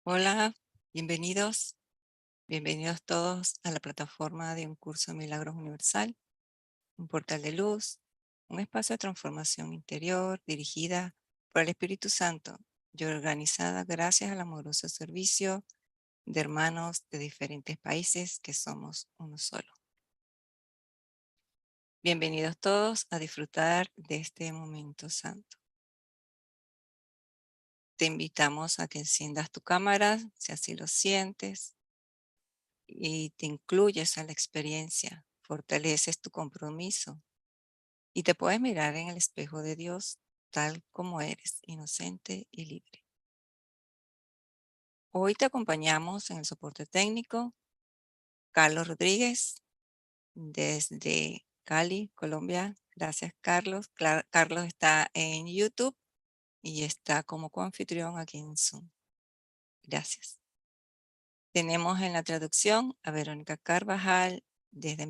Hola, bienvenidos todos a la plataforma de Uncursodemilagros Universal, un portal de luz, un espacio de transformación interior dirigida por el Espíritu Santo y organizada gracias al amoroso servicio de hermanos de diferentes países que somos uno solo. Bienvenidos todos a disfrutar de este momento santo. Te invitamos a que enciendas tu cámara, si así lo sientes, y te incluyes a la experiencia, fortaleces tu compromiso y te puedes mirar en el espejo de Dios tal como eres, inocente y libre. Hoy te acompañamos en el soporte técnico Carlos Rodríguez desde Cali, Colombia. Gracias, Carlos. Carlos está en YouTube y está como coanfitrión aquí en Zoom. Gracias. Tenemos en la traducción a Verónica Carvajal desde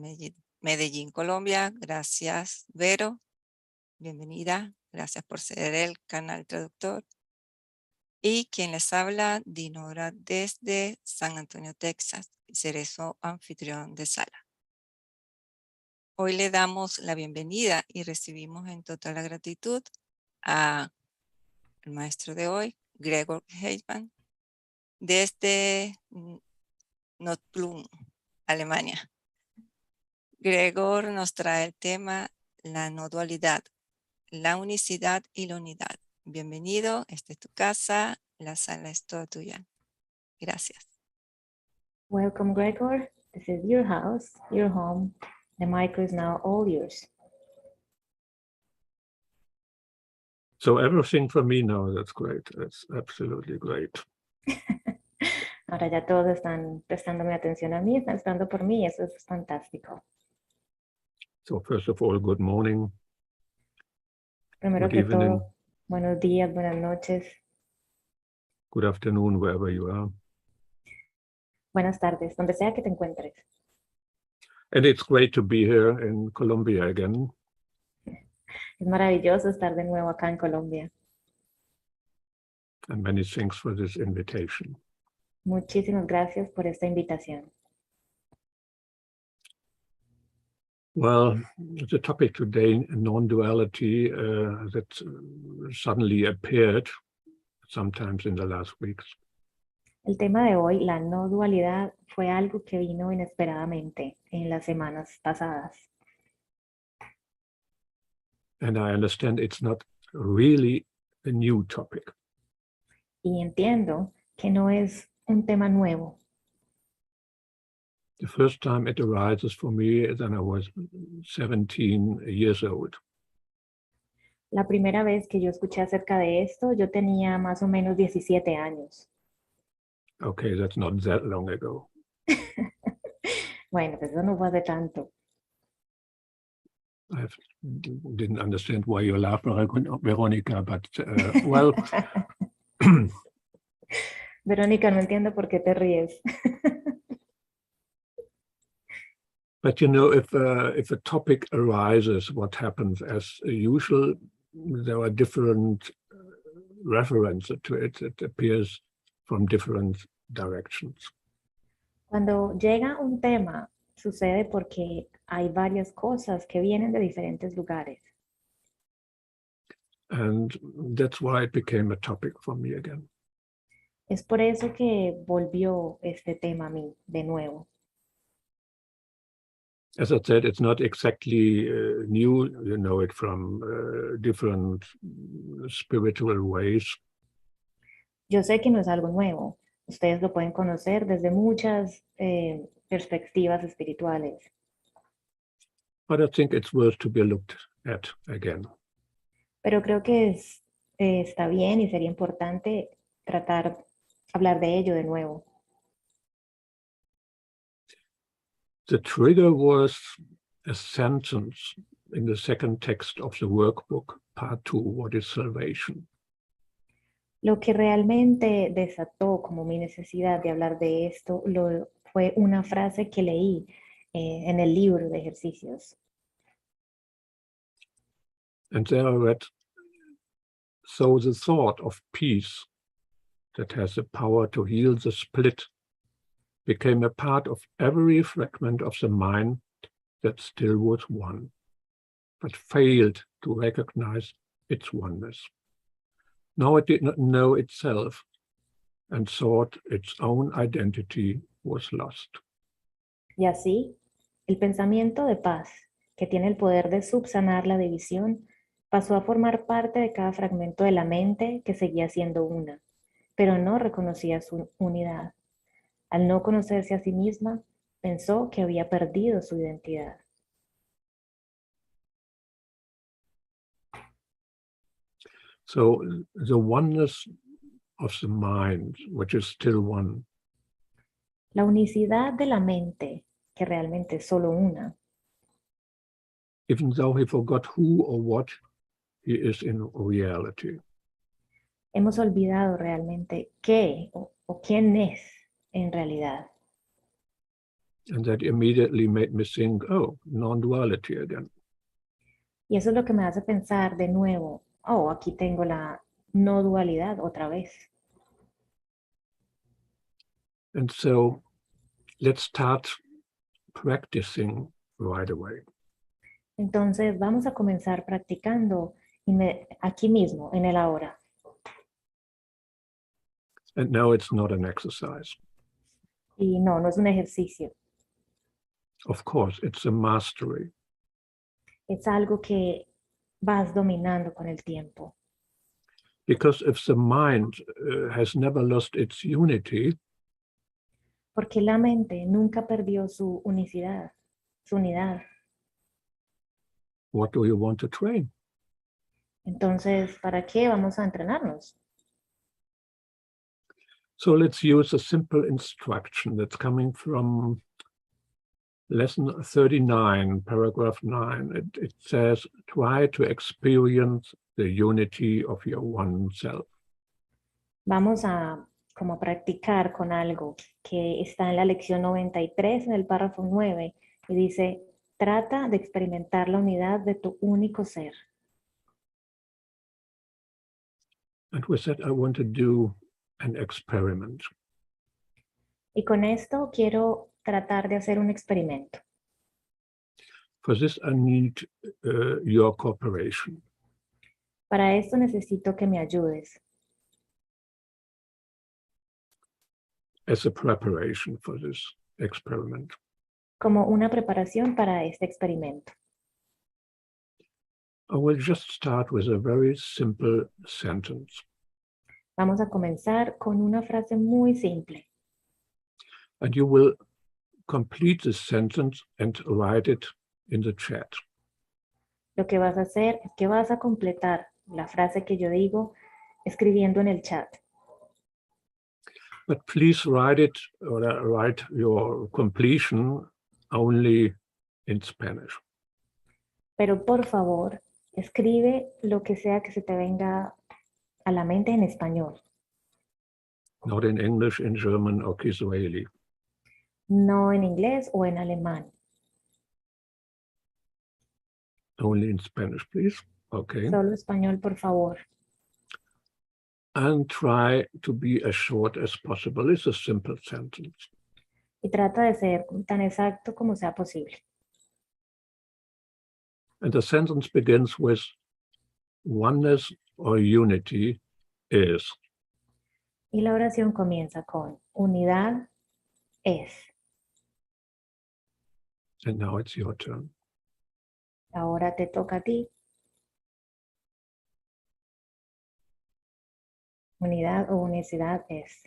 Medellín, Colombia. Gracias, Vero. Bienvenida. Gracias por ser el canal traductor. Y quien les habla, Dinora, desde San Antonio, Texas. Seré su anfitrión de sala. Hoy le damos la bienvenida y recibimos en total gratitud al maestro de hoy, Gregor Geissmann, desde Nottuln, Alemania. Gregor nos trae el tema la no-dualidad, la unicidad y la unidad. Bienvenido, esta es tu casa, la sala es toda tuya. Gracias. Welcome, Gregor. This is your house, your home. The mic is now all yours. So everything for me now, that's great. That's absolutely great. Ahora ya todos están prestándome atención a mí, están esperando por mí, eso es fantástico. So first of all, good morning. Primero Good que evening. todo, buenos días, buenas noches, Good afternoon, wherever you are. buenas tardes, donde sea que te encuentres. And it's great to be here in Colombia again. Es maravilloso estar de nuevo acá en Colombia. And many thanks for this invitation. Muchísimas gracias por esta invitación. Well, the topic today, non-duality, that suddenly appeared sometimes in the last weeks. El tema de hoy, la no dualidad, fue algo que vino inesperadamente en las semanas pasadas. And I understand it's not really a new topic. Y entiendo que no es un tema nuevo. The first time it arises for me then I was 17 years old. La primera vez que yo escuché acerca de esto, yo tenía más o menos 17 años. Okay, that's not that long ago. Bueno, pues eso no fue hace tanto. I didn't understand why you laugh, Veronica, but well. Verónica, no entiendo por qué te ríes. But you know, if a topic arises, what happens as usual, there are different references to it. It appears from different directions. Cuando llega un tema, sucede porque hay varias cosas que vienen de diferentes lugares. And that's why it became a topic for me again. Es por eso que volvió este tema a mí de nuevo. As I said, it's not exactly new. You know it from different spiritual ways. Yo sé que no es algo nuevo. Ustedes lo pueden conocer desde muchas perspectivas espirituales. But I think it's worth to be looked at again. Pero creo que está bien y sería importante hablar de ello de nuevo. The trigger was a sentence in the second text of the workbook, part 2, What is Salvation? Lo que realmente desató como mi necesidad de hablar de esto fue una frase que leí en el libro de ejercicios. And there I read, so the thought of peace that has the power to heal the split became a part of every fragment of the mind that still was one, but failed to recognize its oneness. Now it did not know itself and thought its own identity was lost. Y así, el pensamiento de paz, que tiene el poder de subsanar la división, pasó a formar parte de cada fragmento de la mente que seguía siendo una, pero no reconocía su unidad. Al no conocerse a sí misma, pensó que había perdido su identidad. So the oneness of the mind, which is still one, La unicidad de la mente, que realmente es solo una, even though he forgot who or what he is in reality. hemos olvidado realmente qué o quién es en realidad. And that immediately made me think, oh, non-duality again. Y eso es lo que me hace pensar de nuevo, oh, aquí tengo la no dualidad otra vez. And so let's start practicing right away. Entonces vamos a comenzar practicando aquí mismo, en el ahora. And no, it's not an exercise. Y no, no es un ejercicio, Of course, it's a mastery. es algo que vas dominando con el tiempo. Because if the mind has never lost its unity, Porque la mente nunca perdió su unicidad, su unidad. what do you want to train? Entonces, ¿para qué vamos a entrenarnos? So let's use a simple instruction that's coming from lesson 39, paragraph 9. It says, try to experience the unity of your one self. Vamos a como practicar con algo que está en la lección 93, en el párrafo 9, y dice, trata de experimentar la unidad de tu único ser. And with that, I want to do an experiment. Y con esto quiero tratar de hacer un experimento. For this, I need your cooperation. Para esto necesito que me ayudes As a preparation for this experiment. como una preparación para este experimento. I will just start with a very simple sentence. Vamos a comenzar con una frase muy simple. And you will complete this sentence and write it in the chat. Lo que vas a hacer es que vas a completar la frase que yo digo escribiendo en el chat. But please write it or write your completion only in Spanish. Pero por favor, escribe lo que sea que se te venga a la mente en español. Not in English, in German or Kiswahili. No en inglés o en alemán. Only in Spanish, please. Okay. Solo español, por favor. And try to be as short as possible. It's a simple sentence. Y trata de ser tan exacto como sea posible. And the sentence begins with oneness or unity is. Y la oración comienza con unidad es. And now it's your turn. Ahora te toca a ti. Unidad o unicidad es.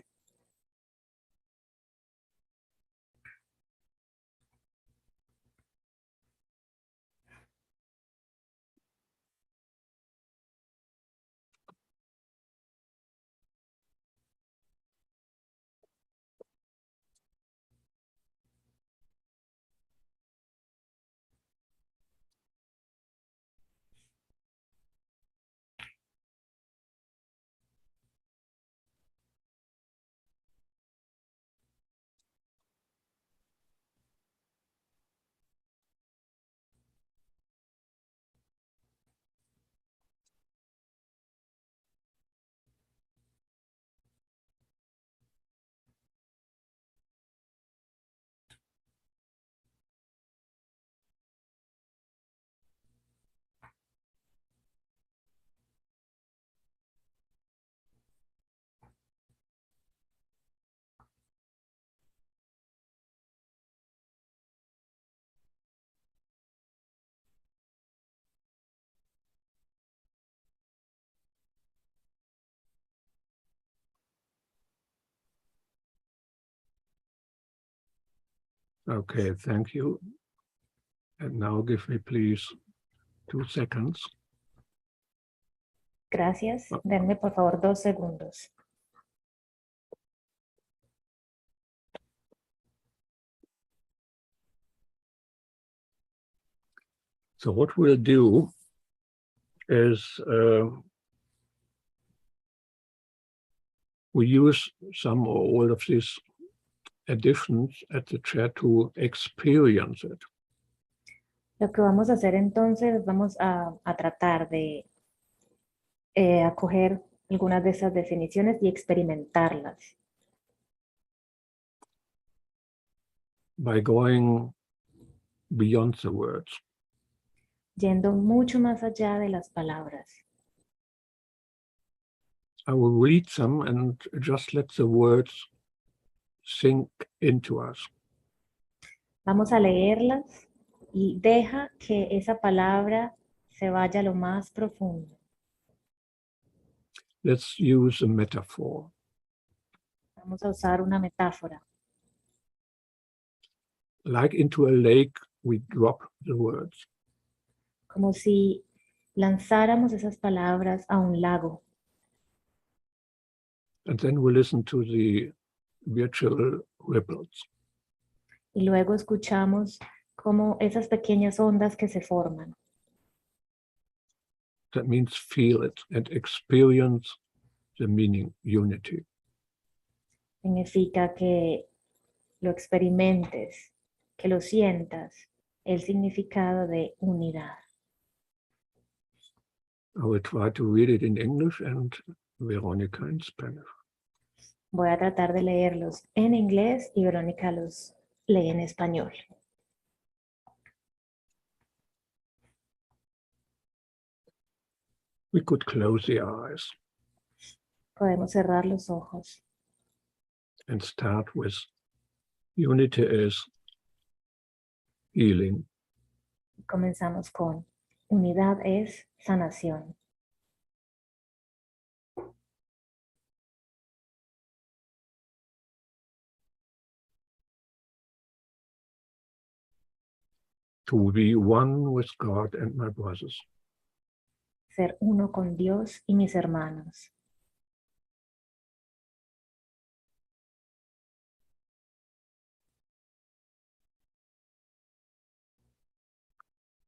Okay, thank you. And now give me please 2 seconds. Gracias. Denme por favor 2 segundos. So what we'll do is we use some or all of these additions at the chat to experience it. Lo que vamos a hacer entonces, vamos a tratar de acoger algunas de esas definiciones y experimentarlas. By going beyond the words. Yendo mucho más allá de las palabras. I will read them and just let the words sink into us. Vamos a leerlas y deja que esa palabra se vaya a lo más profundo. Let's use a metaphor. Vamos a usar una metáfora. Like into a lake, we drop the words. Como si lanzáramos esas palabras a un lago. And then we listen to the virtual ripples. Y luego escuchamos como esas pequeñas ondas que se forman. That means feel it and experience the meaning, unity. Significa que lo experimentes, que lo sientas, el significado de unidad. I will try to read it in English and Veronica in Spanish. Voy a tratar de leerlos en inglés y Verónica los lee en español. We could close the eyes Podemos cerrar los ojos and start with unity is healing. Comenzamos con unidad es sanación. To be one with God and my brothers. Ser uno con Dios y mis hermanos.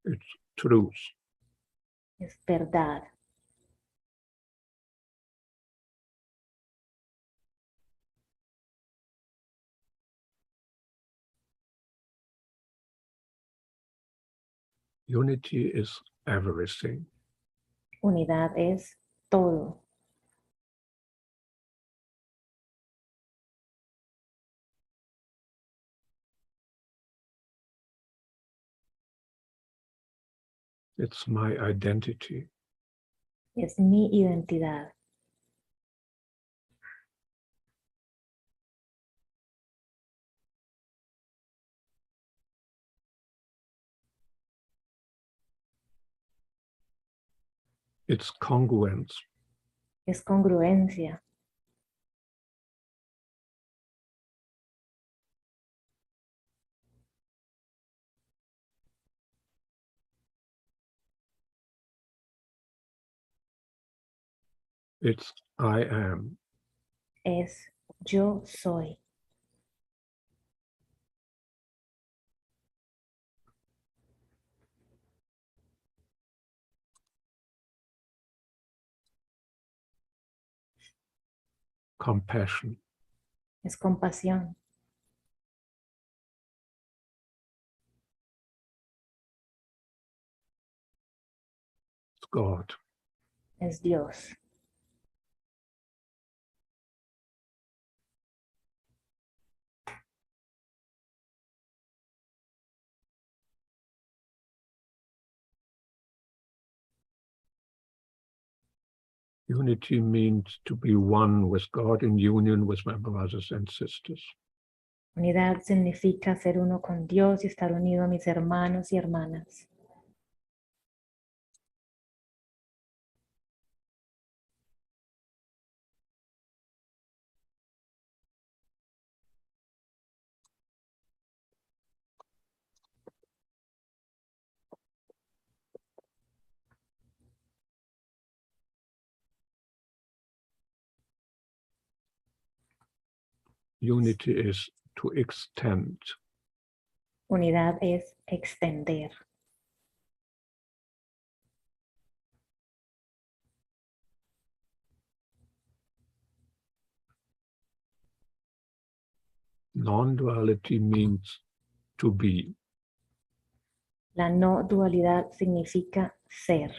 It's truth. Es verdad. Unity is everything. Unidad es todo. It's my identity. Es mi identidad. It's congruence. Es congruencia. It's I am. Es yo soy. Compassion. Es compasión. It's God. Es Dios. Unity means to be one with God in union with my brothers and sisters. Unidad significa ser uno con Dios y estar unido a mis hermanos y hermanas. Unity is to extend. Unidad es extender. Non-duality means to be. La no dualidad significa ser.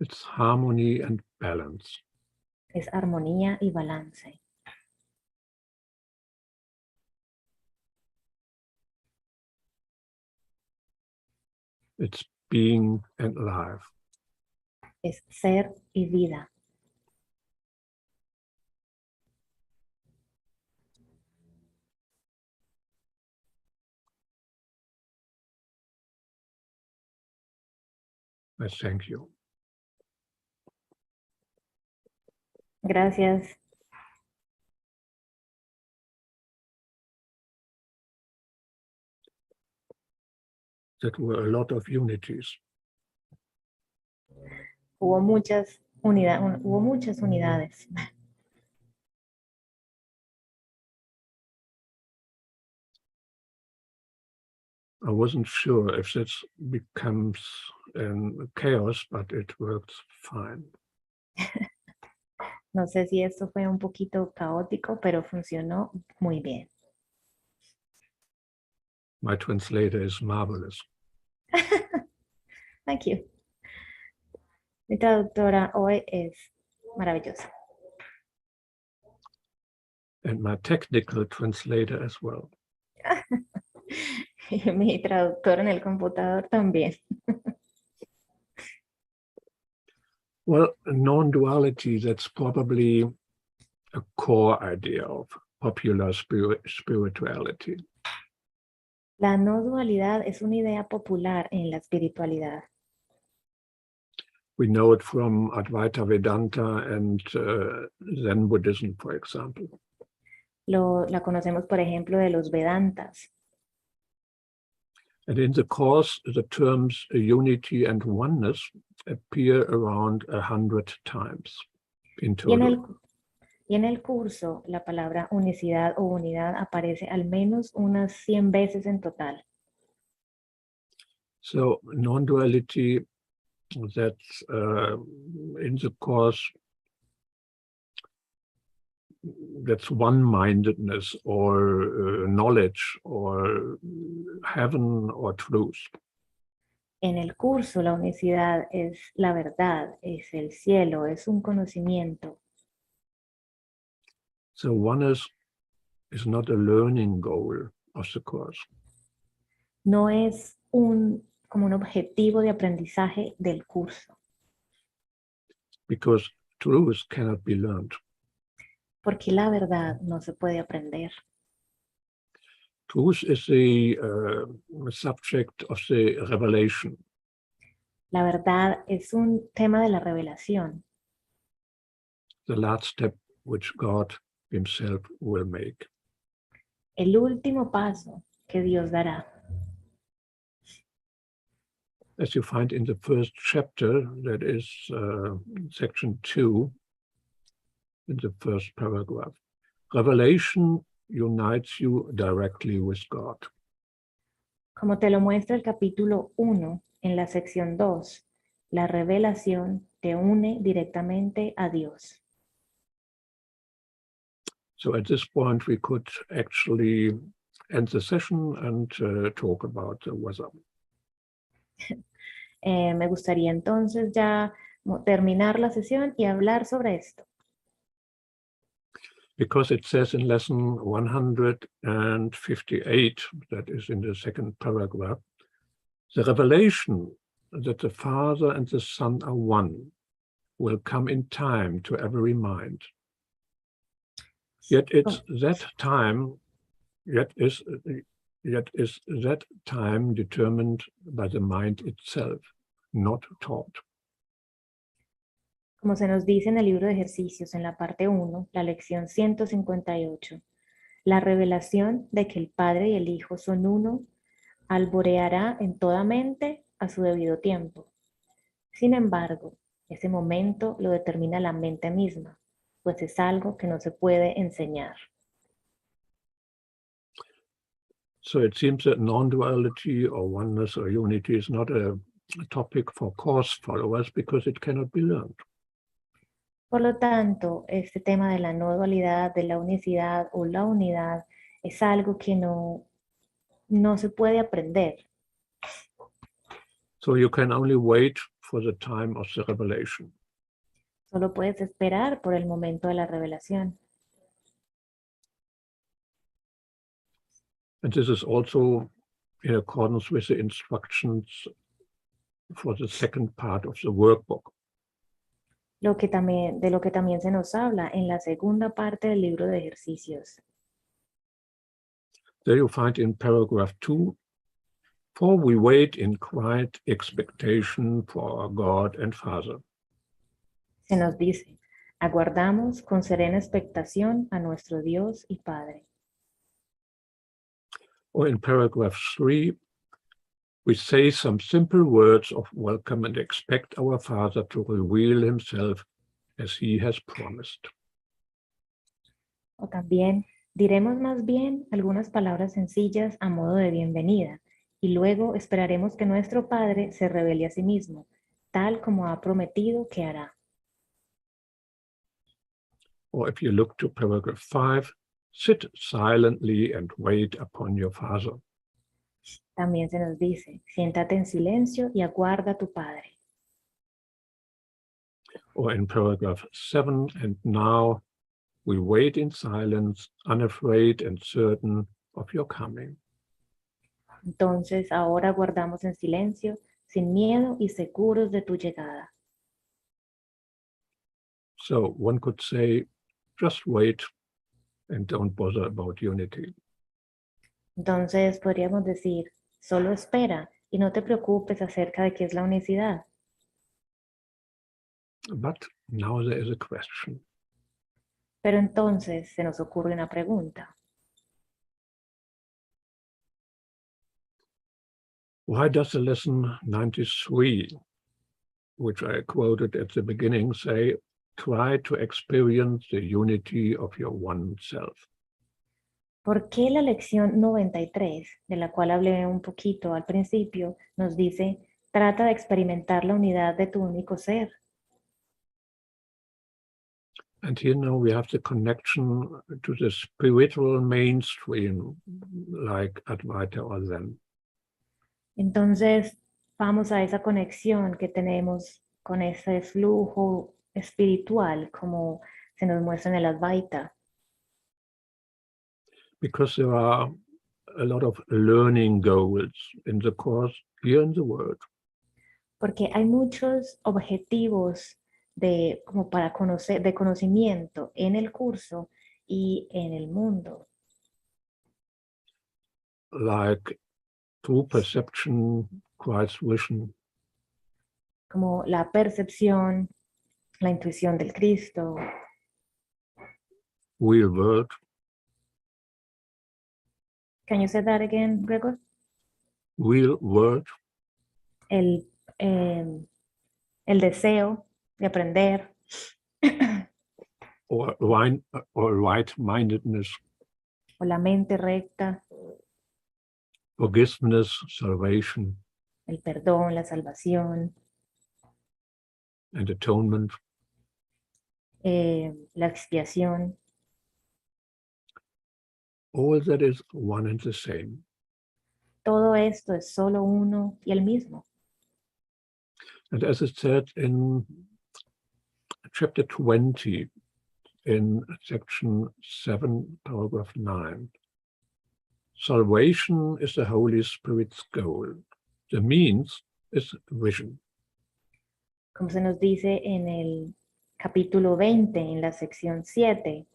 It's harmony and balance. Es armonía y balance. It's being and life. Es ser y vida. I thank you. Gracias. That were a lot of unities. Hubo muchas unidades. I wasn't sure if this becomes chaos, but it works fine. No sé si esto fue un poquito caótico, pero funcionó muy bien. My translator is marvelous. Thank you. Mi traductora hoy es maravillosa. And my technical translator as well. Y mi traductor en el computador también. Well, non-duality, that's probably a core idea of popular spirituality. La no dualidad es una idea popular en la espiritualidad. We know it from Advaita Vedanta and Zen Buddhism, for example. La conocemos, por ejemplo, de los Vedantas. And in the course, the terms unity and oneness appear around 100 times in total. Y en el curso, la palabra unicidad o unidad aparece al menos unas 100 veces en total. So non-duality, that's in the course, that's one-mindedness or knowledge or heaven or truth. En el curso, la unicidad es la verdad, es el cielo, es un conocimiento. So oneness is not a learning goal of the course. No es como un objetivo de aprendizaje del curso. Because truth cannot be learned. Porque la verdad no se puede aprender. Truth is the subject of the revelation. La verdad es un tema de la revelación. The last step which God himself will make. El último paso que Dios dará. As you find in the first chapter, that is section 2, in the first paragraph. Revelation unites you directly with God. Como te lo muestra el capítulo 1 en la sección 2, la revelación te une directamente a Dios. So at this point, we could actually end the session and talk about the weather. Me gustaría entonces ya terminar la sesión y hablar sobre esto. Because it says in lesson 158, that is in the second paragraph, the revelation that the Father and the Son are one will come in time to every mind. Yet is that time determined by the mind itself, not taught. Como se nos dice en el libro de ejercicios, en la parte 1, la lección 158, la revelación de que el Padre y el Hijo son uno alboreará en toda mente a su debido tiempo. Sin embargo, ese momento lo determina la mente misma, pues es algo que no se puede enseñar. So it seems that non-duality or oneness or unity is not a topic for course followers because it cannot be learned. Por lo tanto, este tema de la no dualidad, de la unicidad o la unidad es algo que no se puede aprender. So you can only wait for the time of the revelation. Solo puedes esperar por el momento de la revelación. And this is also in accordance with the instructions for the second part of the workbook. De lo que también se nos habla en la segunda parte del libro de ejercicios. There you find in paragraph 2, for we wait in quiet expectation for our God and Father. Se nos dice, aguardamos con serena expectación a nuestro Dios y Padre. Or in paragraph 3, we say some simple words of welcome and expect our Father to reveal himself as he has promised. O también diremos más bien algunas palabras sencillas a modo de bienvenida y luego esperaremos que nuestro Padre se revele a sí mismo, tal como ha prometido que hará. Or if you look to paragraph 5, sit silently and wait upon your Father. También se nos dice, siéntate en silencio y aguarda a tu Padre. Or in paragraph 7, and now we wait in silence, unafraid and certain of your coming. Entonces ahora aguardamos en silencio, sin miedo y seguros de tu llegada. So one could say, just wait and don't bother about unity. Entonces podríamos decir, solo espera y no te preocupes acerca de qué es la unicidad. But now there is a question. Pero entonces se nos ocurre una pregunta. Why does the lesson 93, which I quoted at the beginning, say, try to experience the unity of your one self? ¿Por qué la lección 93, de la cual hablé un poquito al principio, nos dice, trata de experimentar la unidad de tu único ser? And here now we have the connection to the spiritual mainstream, like Advaita or Zen. Entonces, vamos a esa conexión que tenemos con ese flujo espiritual, como se nos muestra en el Advaita. Because there are a lot of learning goals in the course here in the world. Porque hay muchos objetivos como para conocer, de conocimiento en el curso y en el mundo. Like true perception, Christ's vision. Como la percepción, la intuición del Cristo. Real world. Can you say that again, Gregor? Real world. El deseo de aprender. Or right-mindedness. O la mente recta. Forgiveness, salvation. El perdón, la salvación. And atonement. La expiación. All that is one and the same. Todo esto es solo uno y el mismo. And as it said in chapter 20, in section 7, paragraph 9, salvation is the Holy Spirit's goal. The means is vision. Como se nos dice en el capítulo 20, en la sección 7,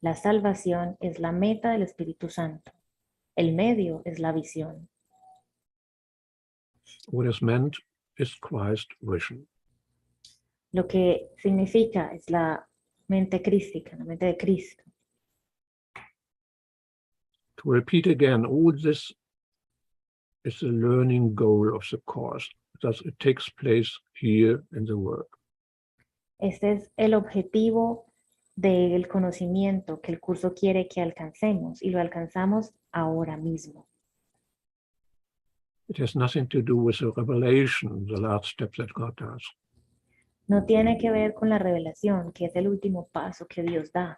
la salvación es la meta del Espíritu Santo. El medio es la visión. What is meant is Christ vision. Lo que significa es la mente crística, la mente de Cristo. To repeat again, all this is the learning goal of the course. Thus, it takes place here in the work. Este es el objetivo del conocimiento que el curso quiere que alcancemos y lo alcanzamos ahora mismo. It has nothing to do with the revelation, the last step that God does. No tiene que ver con la revelación, que es el último paso que Dios da.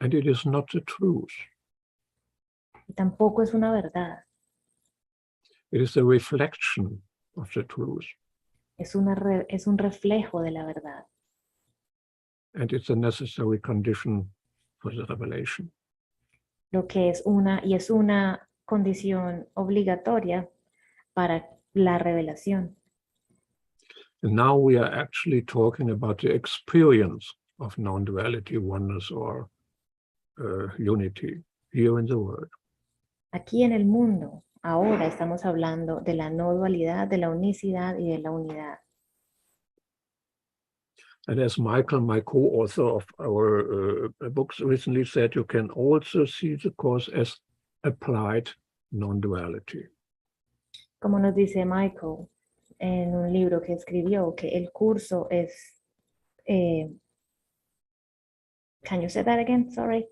And it is not the truth. Y tampoco es una verdad. It is the reflection of the truth. Es un reflejo de la verdad. And it's a necessary condition for the revelation. Lo que es una condición obligatoria para la revelación. And now we are actually talking about the experience of non-duality, oneness, or unity here in the world. Aquí en el mundo, ahora estamos hablando de la no dualidad, de la unicidad y de la unidad. And as Michael, my co-author of our books, recently said, you can also see the course as applied non-duality. Como nos dice Michael en un libro que escribió, que el curso es... can you say that again? Sorry.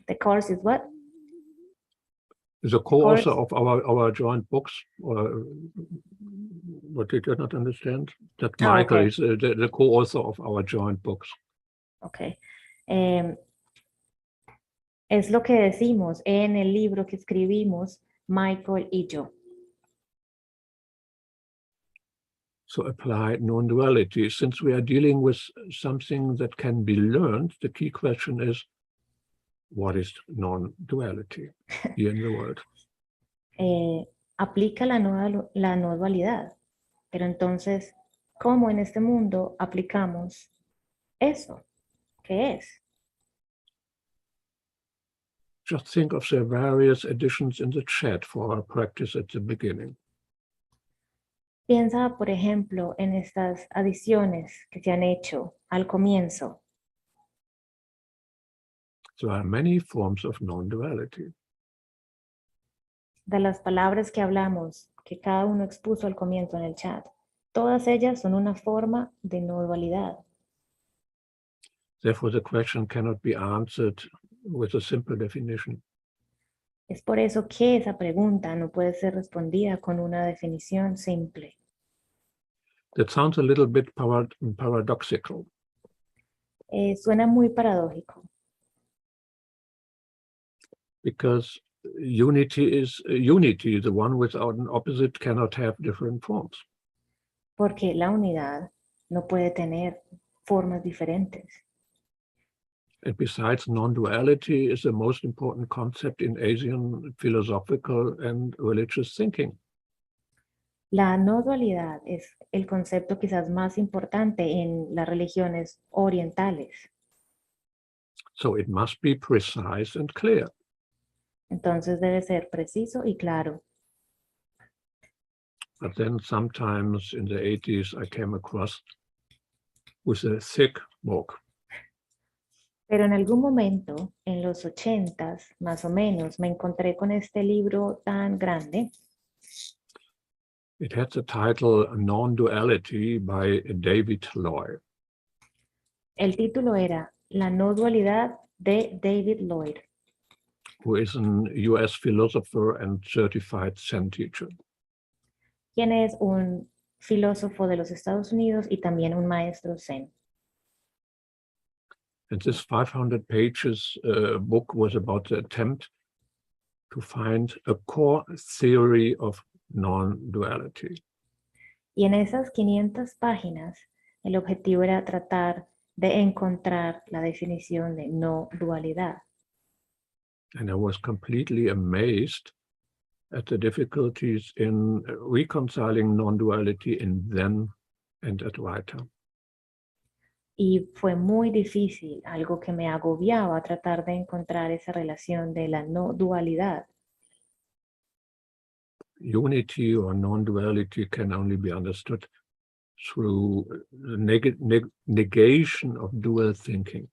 The course is what? The co-author of our joint books, or what did you not understand? That Michael okay. is the co-author of our joint books. Okay. Es lo que decimos en el libro que escribimos Michael y yo. So apply non-duality. Since we are dealing with something that can be learned, the key question is, what is non-duality here in the world? Aplica la no dualidad. Pero entonces, ¿cómo en este mundo aplicamos eso? ¿Qué es? Just think of the various additions in the chat for our practice at the beginning. Piensa, por ejemplo, en estas adiciones que se han hecho al comienzo. There are many forms of non-duality. De las palabras que hablamos, que cada uno expuso al comienzo en el chat, todas ellas son una forma de no dualidad. Therefore, the question cannot be answered with a simple definition. Es por eso que esa pregunta no puede ser respondida con una definición simple. That sounds a little bit paradoxical. Suena muy paradójico. Because unity is unity. The one without an opposite cannot have different forms. Porque la unidad no puede tener formas diferentes. And besides, non-duality is the most important concept in Asian philosophical and religious thinking. La no dualidad es el concepto quizás más importante en las religiones orientales. So it must be precise and clear. Entonces debe ser preciso y claro. But then sometimes in the 80s, I came across with a thick book. Pero en algún momento, en los 80s, más o menos, me encontré con este libro tan grande. It had the title Non-Duality by David Lloyd. El título era La no dualidad de David Lloyd, who is an US philosopher and certified Zen teacher. quien es un filósofo de los Estados Unidos y también un maestro Zen. And this 500 pages book was about the attempt to find a core theory of non-duality. Y en esas 500 páginas, el objetivo era tratar de encontrar la definición de no dualidad. And I was completely amazed at the difficulties in reconciling non-duality in Zen and Advaita. Y fue muy difícil, algo que me agobiaba, tratar de encontrar esa relación de la no dualidad. Unity or non-duality can only be understood through the negation of dual thinking.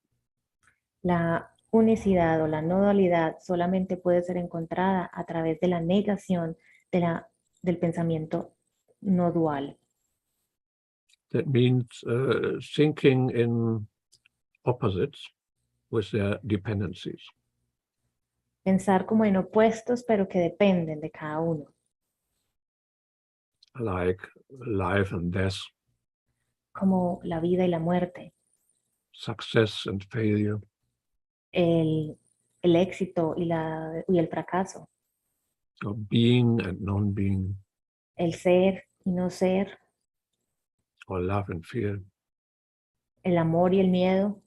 La unicidad o la no-dualidad solamente puede ser encontrada a través de la negación del pensamiento no dual. That means thinking in opposites with their dependencies. Pensar como en opuestos, pero que dependen de cada uno, Like life and death, como la vida y la muerte, success and failure, el éxito y el fracaso, or being and non-being, el ser y no ser, or love and fear. el amor y el miedo.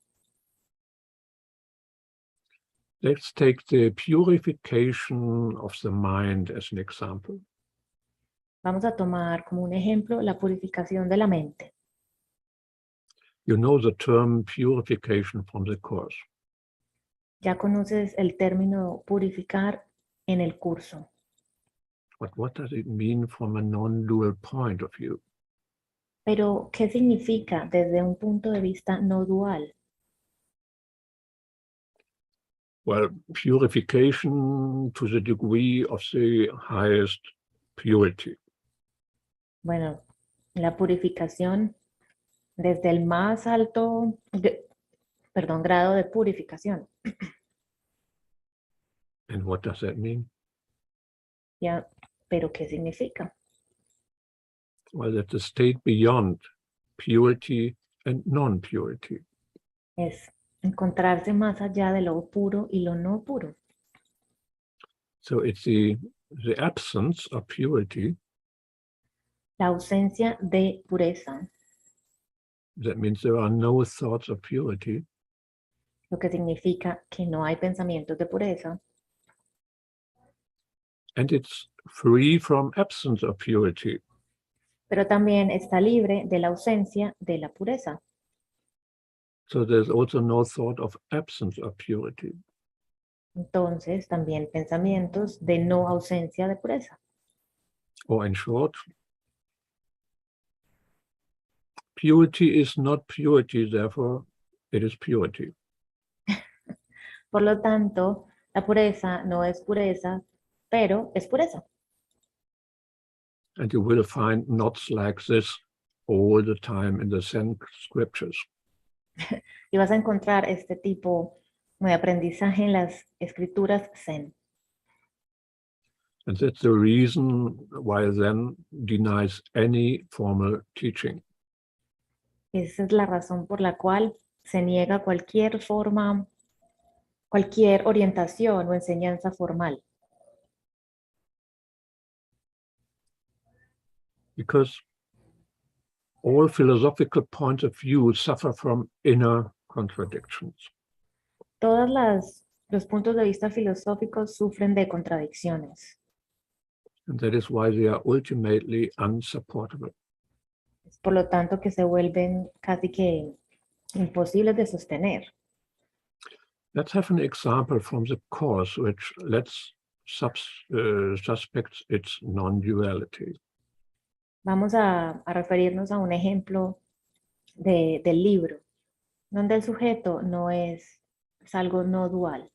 Let's take the purification of the mind as an example. Vamos a tomar como un ejemplo la purificación de la mente. You know the term purification from the Course. Ya conoces el término purificar en el curso. But what does it mean from a non-dual point of view? Pero, ¿qué significa desde un punto de vista no dual? Well, purification to the degree of the highest purity. Bueno, la purificación desde el más alto, grado de purificación. And what does that mean? Ya, pero ¿qué significa? Well, that's a state beyond purity and non-purity. Es encontrarse más allá de lo puro y lo no puro. So it's the absence of purity. La ausencia de pureza, That means there are no thoughts of purity. lo que significa que no hay pensamientos de pureza. And it's free from absence of purity. Pero también está libre de la ausencia de la pureza. So there's also no thought of absence of purity. Entonces, también pensamientos de no ausencia de pureza. Or in short, purity is not purity, therefore it is purity. Por lo tanto, la pureza no es pureza, pero es pureza. And you will find knots like this all the time in the Zen scriptures. Y vas a encontrar este tipo de aprendizaje en las escrituras Zen. And that's the reason why Zen denies any formal teaching. Esa es la razón por la cual se niega cualquier forma, cualquier orientación o enseñanza formal. Because all philosophical points of view suffer from inner contradictions. Todos los puntos de vista filosóficos sufren de contradicciones. And that is why they are ultimately unsupportable. Por lo tanto, que se vuelven casi que imposibles de sostener. Let's have an example from the Course which lets suspect its non-duality. Vamos a referirnos a un ejemplo del libro, donde el sujeto no es algo no dual.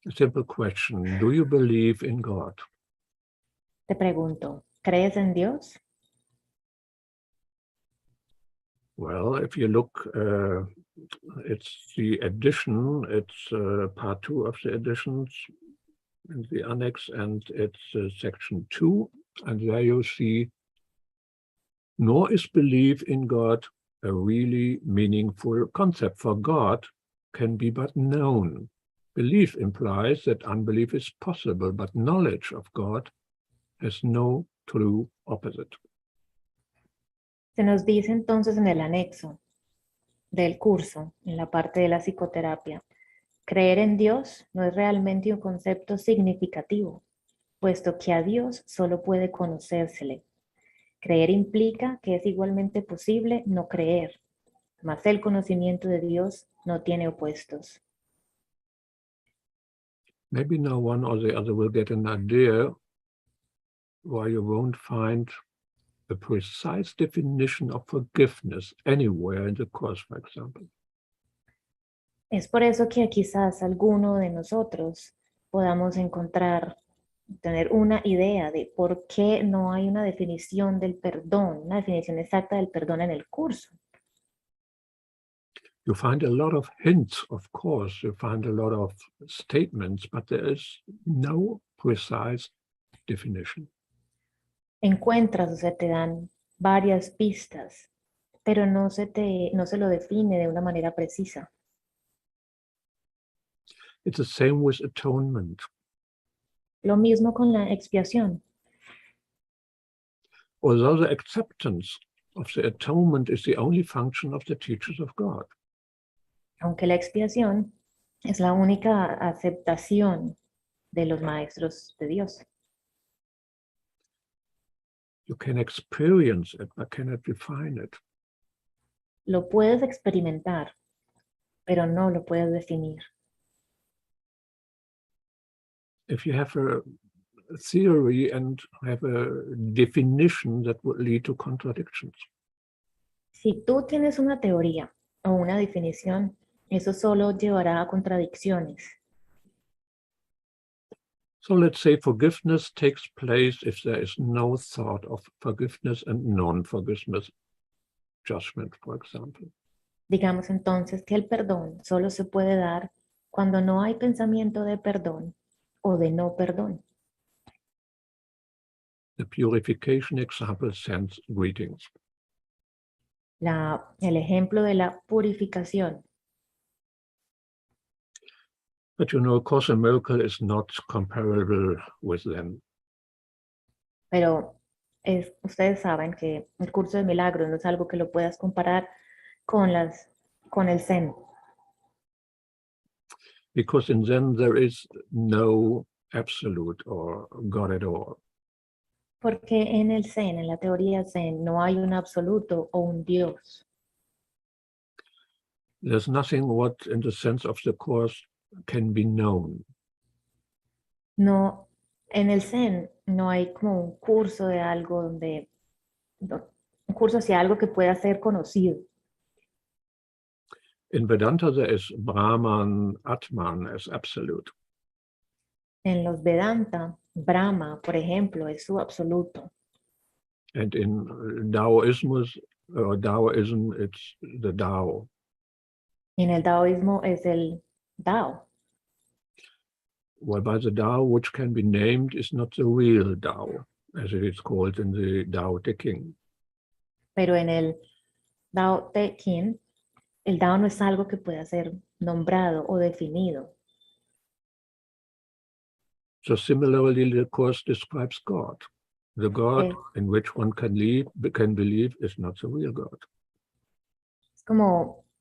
A simple question, do you believe in God? Te pregunto, ¿crees en Dios? Well, if you look, it's the edition, it's part 2 of the editions in the annex, and it's section 2, and there you see, nor is belief in God a really meaningful concept, for God can be but known. Belief implies that unbelief is possible, but knowledge of God has no true opposite. Se nos dice entonces en el anexo del curso, en la parte de la psicoterapia, creer en Dios no es realmente un concepto significativo, puesto que a Dios solo puede conocérsele. Creer implica que es igualmente posible no creer, mas el conocimiento de Dios no tiene opuestos. Maybe now one or the other will get an idea why you won't find a precise definition of forgiveness anywhere in the Course, for example. Es por eso que quizás alguno de nosotros podamos tener una idea de por qué no hay una definición del perdón, una definición exacta del perdón en el curso. You find a lot of hints, of course, you find a lot of statements, but there is no precise definition. Encuentras, o sea, te dan varias pistas, pero no se lo define de una manera precisa. It's the same with atonement. Lo mismo con la expiación. Although the acceptance of the atonement is the only function of the teachers of God. Aunque la expiación es la única aceptación de los maestros de Dios. You can experience it, but cannot define it. Lo puedes experimentar, pero no lo puedes definir. If you have a theory and have a definition, that would lead to contradictions. Si tú tienes una teoría o una definición, eso solo llevará a contradicciones. So let's say forgiveness takes place if there is no thought of forgiveness and non-forgiveness judgment, for example. Digamos entonces que el perdón solo se puede dar cuando no hay pensamiento de perdón o de no perdón. The purification example sends greetings. El ejemplo de la purificación. But you know, of course, a miracle is not comparable with them. Pero ustedes saben que el curso de milagros no es algo que lo puedas comparar con el Zen. Because in Zen there is no absolute or God at all. Porque en el Zen, en la teoría Zen, no hay un absoluto o un Dios. There's nothing what, in the sense of the course, can be known. No, en el Zen no hay como un curso de algo un curso hacia algo que pueda ser conocido. In Vedanta there is Brahman, Atman as absolute. En los Vedanta, Brahma, por ejemplo, es su absoluto. And in Taoism, it's the Tao. En el Taoísmo es el Tao. Whereby the Tao which can be named is not the real Tao, as it is called in the Tao Te Ching. Pero en el Tao Te Ching, el Tao no es algo que pueda ser nombrado o definido. So similarly, the Course describes God. The God in which one can believe is not the real God.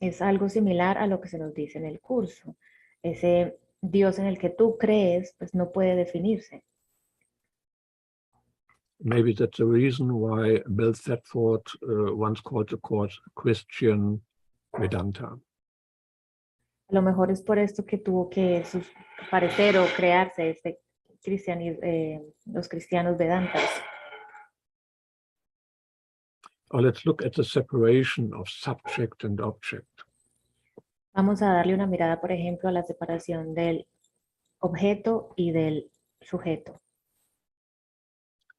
Es algo similar a lo que se nos dice en el curso. Ese Dios en el que tú crees, pues no puede definirse. Maybe that's the reason why Bill Thetford once called the Course Christian Vedanta. A lo mejor es por esto que tuvo que parecer o crearse los cristianos vedantas. Or let's look at the separation of subject and object. Vamos a darle una mirada, por ejemplo, a la separación del objeto y del sujeto.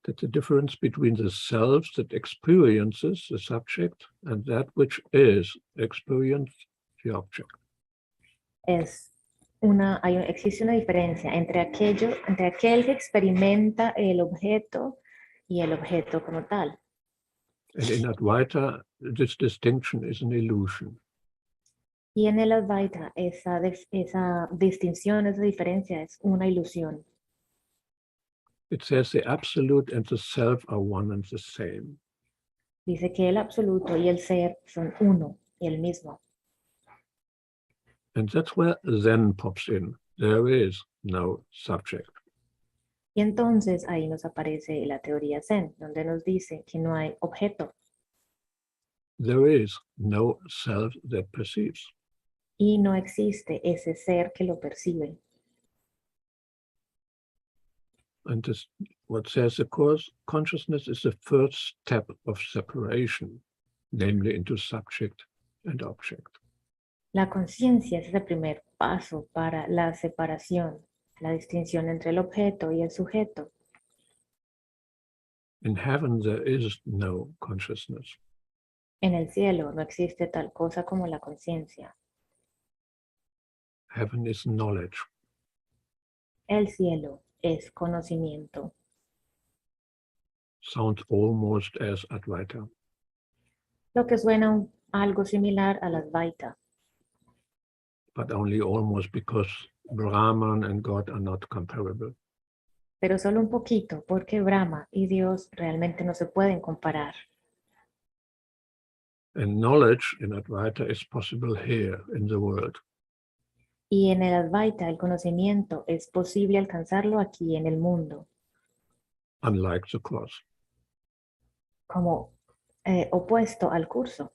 That's the difference between the self that experiences the subject and that which is experienced the object. Existe una diferencia entre aquel que experimenta el objeto y el objeto como tal. And in Advaita, this distinction is an illusion. Y en el Advaita, esa distinción, esa diferencia es una ilusión. It says the absolute and the self are one and the same. Dice que el absoluto y el ser son uno y el mismo. And that's where Zen pops in. There is no subject. Y entonces ahí nos aparece la teoría Zen, donde nos dice que no hay objeto. There is no self that perceives. Y no existe ese ser que lo percibe. And this, what says the Course, consciousness is the first step of separation, namely into subject and object. La conciencia es el primer paso para la separación, la distinción entre el objeto y el sujeto. In heaven, there is no consciousness. En el cielo no existe tal cosa como la conciencia. Heaven is knowledge. El cielo es conocimiento. Sounds almost as Advaita. Lo que suena algo similar a las Advaita, But only almost, because Brahman and God are not comparable. pero solo un poquito, porque Brahma y Dios realmente no se pueden comparar. And knowledge in Advaita is possible here in the world. Y en el Advaita el conocimiento es posible alcanzarlo aquí en el mundo, Unlike the course. como opuesto al curso.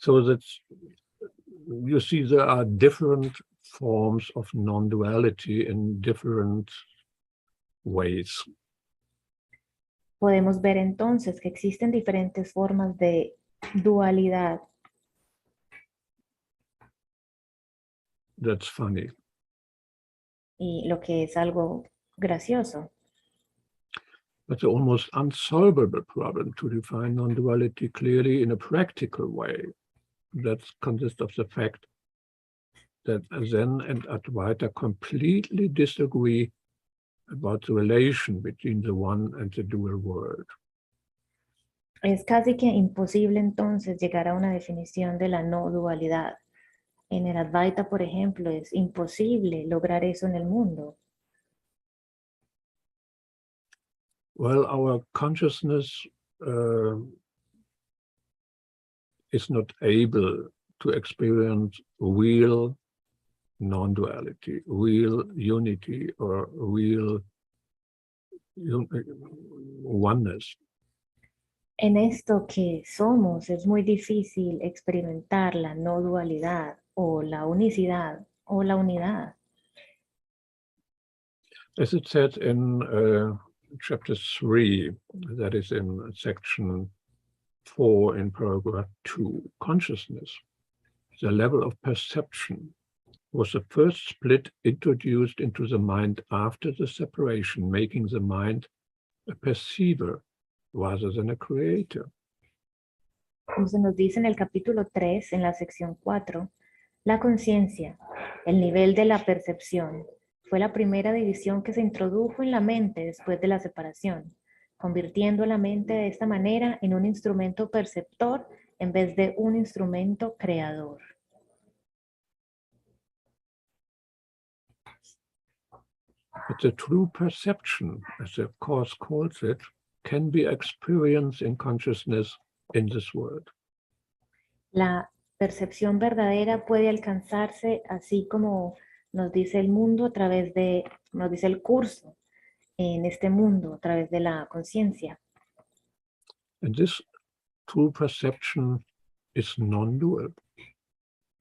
So that you see there are different forms of non-duality in different ways. Podemos ver entonces que existen diferentes formas de dualidad. That's funny. Y lo que es algo gracioso. But the almost unsolvable problem to define non-duality clearly in a practical way. That consists of the fact that Zen and Advaita completely disagree about the relation between the one and the dual world. Es casi que imposible entonces llegar a una definición de la no dualidad. En el Advaita, por ejemplo, es imposible lograr eso en el mundo. Well, our consciousness is not able to experience real non-duality, real unity, or real oneness. En esto que somos es muy difícil experimentar la no dualidad o la unicidad o la unidad. As it said in chapter 3, that is in section 4 in paragraph 2, consciousness, the level of perception, was the first split introduced into the mind after the separation, making the mind a perceiver rather than a creator. Como se nos dice en el capítulo 3, en la sección 4, la conciencia, el nivel de la percepción, fue la primera división que se introdujo en la mente después de la separación, convirtiendo la mente de esta manera en un instrumento perceptor en vez de un instrumento creador. But the true perception, as the Course calls it, can be experienced in consciousness in this world. La percepción verdadera puede alcanzarse así como nos dice el mundo a través de, nos dice el curso en este mundo a través de la conciencia. And this true perception is non-dual.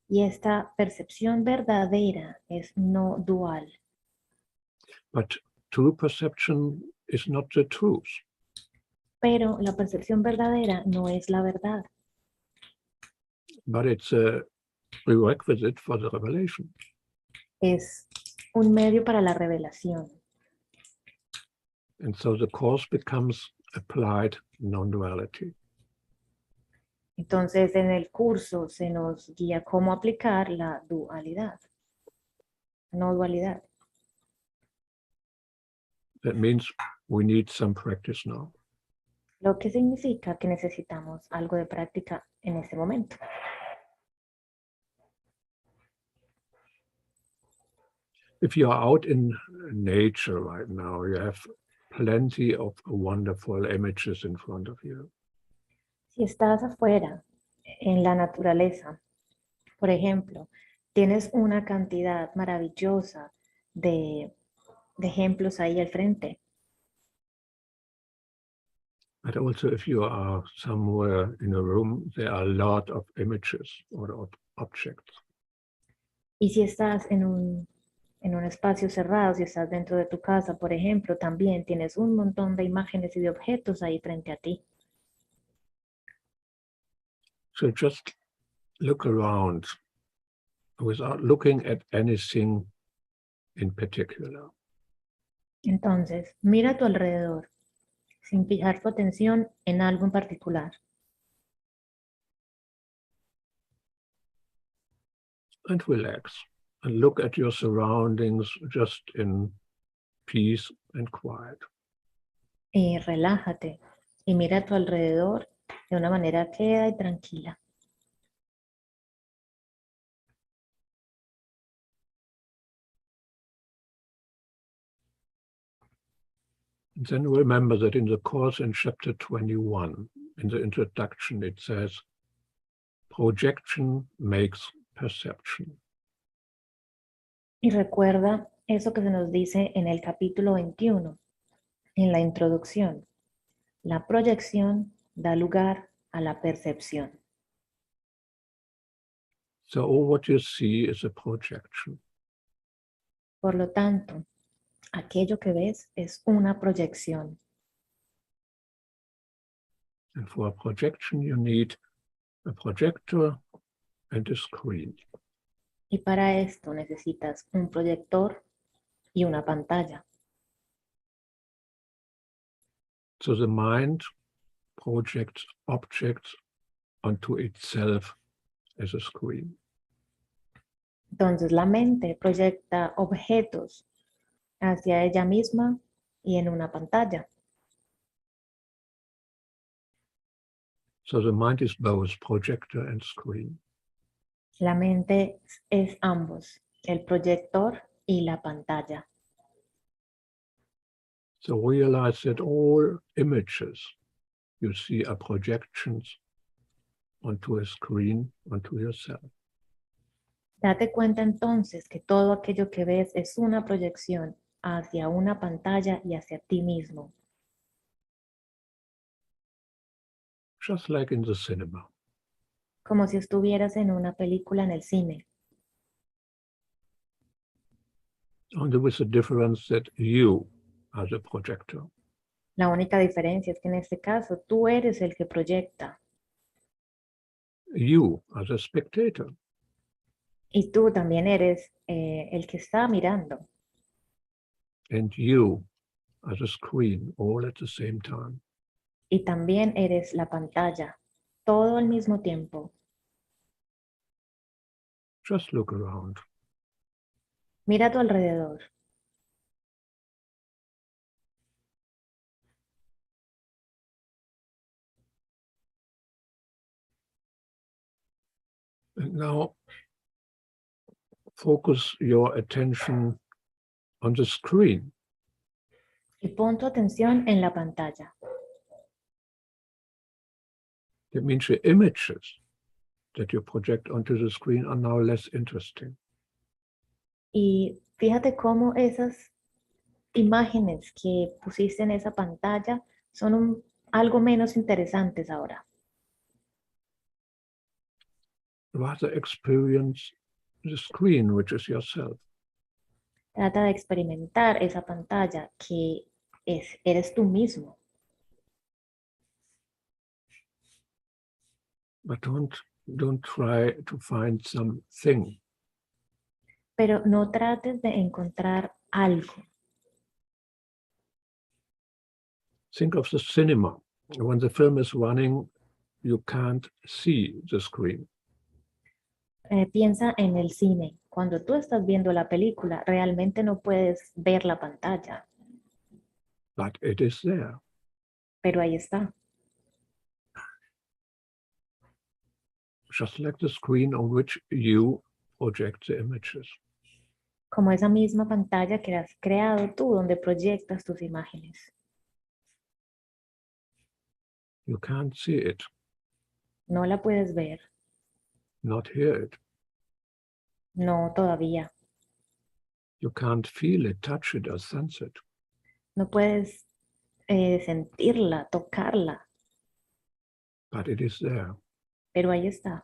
Y esta percepción verdadera es no dual. But true perception is not the truth. Pero la percepción verdadera no es la verdad. But it's a prerequisite for the revelation. Es un medio para la revelación. And so the Course becomes applied non-duality. Entonces en el curso se nos guía cómo aplicar la dualidad. No dualidad. That means we need some practice now. Lo que significa que necesitamos algo de práctica en este momento. If you are out in nature right now, you have plenty of wonderful images in front of you. Si estás afuera, en la naturaleza, por ejemplo, tienes una cantidad maravillosa de ejemplos ahí al frente. But also if you are somewhere in a room, there are a lot of images or objects. Y si estás en un espacio cerrado, si estás dentro de tu casa, por ejemplo, también tienes un montón de imágenes y de objetos ahí frente a ti. So just look around without looking at anything in particular. Entonces, mira a tu alrededor, sin fijar tu atención en algo en particular. And relax and look at your surroundings just in peace and quiet. Y relájate y mira a tu alrededor de una manera queda y tranquila. And then remember that in the course in chapter 21, in the introduction, it says, projection makes perception. Y recuerda eso que se nos dice en el capítulo 21, en la introducción. La proyección da lugar a la percepción. So all what you see is a projection. Por lo tanto, aquello que ves es una proyección. And for a projection, you need a projector and a screen. Y para esto necesitas un proyector y una pantalla. So the mind projects objects onto itself as a screen. Entonces la mente proyecta objetos hacia ella misma y en una pantalla. So the mind is both projector and screen. La mente es ambos, el proyector y la pantalla. So realize that all images you see are projections onto a screen, onto yourself. Date cuenta entonces que todo aquello que ves es una proyección hacia una pantalla y hacia ti mismo. Just like in the cinema. Como si estuvieras en una película en el cine. Only with the difference that you are the projector. La única diferencia es que en este caso tú eres el que proyecta You are the spectator. y tú también eres el que está mirando. And you are the screen all at the same time. Y también eres la pantalla, todo al mismo tiempo. Just look around. Mira a tu alrededor. And now focus your attention on the screen. Y pon tu atención en la pantalla. That means the images that you project onto the screen are now less interesting. Y fíjate cómo esas imágenes que pusiste en esa pantalla son algo menos interesantes ahora. Rather experience the screen, which is yourself. Trata de experimentar esa pantalla que eres tú mismo. But don't try to find something. Pero no trates de encontrar algo. Think of the cinema. When the film is running, you can't see the screen. Piensa en el cine. Cuando tú estás viendo la película, realmente no puedes ver la pantalla, But it is there. pero ahí está. Just like the screen on which you project the images. Como esa misma pantalla que has creado tú, donde proyectas tus imágenes. You can't see it, No la puedes ver. not hear it. No, todavía. You can't feel it, touch it, or sense it. No puedes sentirla, tocarla, But it is there. pero ahí está.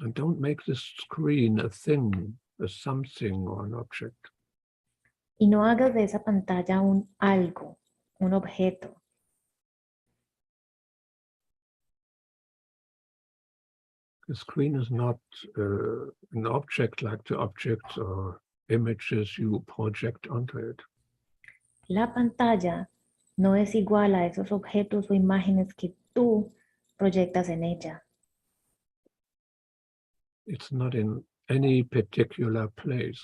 And don't make this screen a thing, a something, or an object. Y no hagas de esa pantalla un algo, un objeto. The screen is not an object like the objects or images you project onto it. La pantalla no es igual a esos objetos o imágenes que tú proyectas en ella. It's not in any particular place.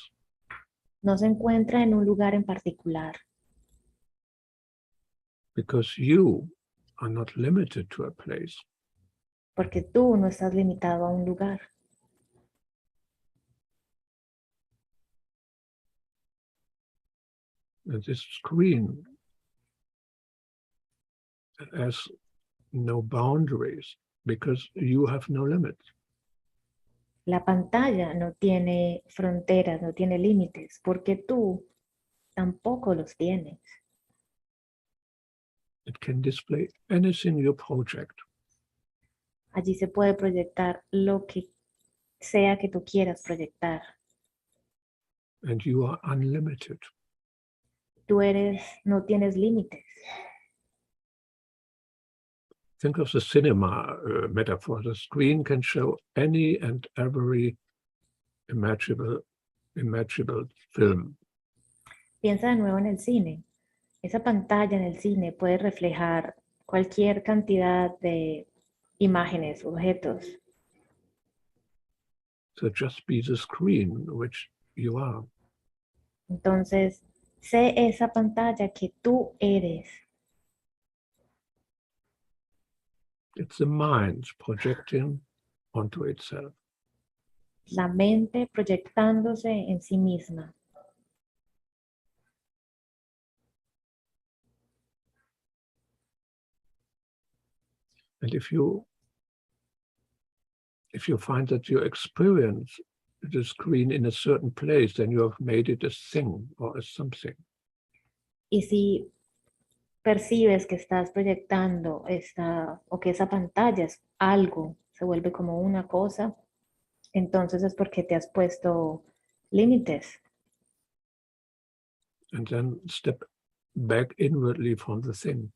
No se encuentra en un lugar en particular. Because you are not limited to a place. Porque tú no estás limitado a un lugar. And this screen has no boundaries because you have no limits. La pantalla no tiene fronteras, no tiene límites, porque tú tampoco los tienes. It can display anything you project. Allí se puede proyectar lo que sea que tú quieras proyectar. And you are unlimited. Tú no tienes límites. Think of the cinema metaphor. The screen can show any and every imaginable film. Piensa de nuevo en el cine. Esa pantalla en el cine puede reflejar cualquier cantidad de imágenes, objetos. So just be the screen which you are. Entonces, sé esa pantalla que tú eres. It's the mind projecting onto itself. La mente proyectándose en sí misma. And if you find that you experience the screen in a certain place, then you have made it a thing or a something. Y si percibes que estás proyectando o que esa pantalla es algo, se vuelve como una cosa, entonces es porque te has puesto límites. And then step back inwardly from the thing.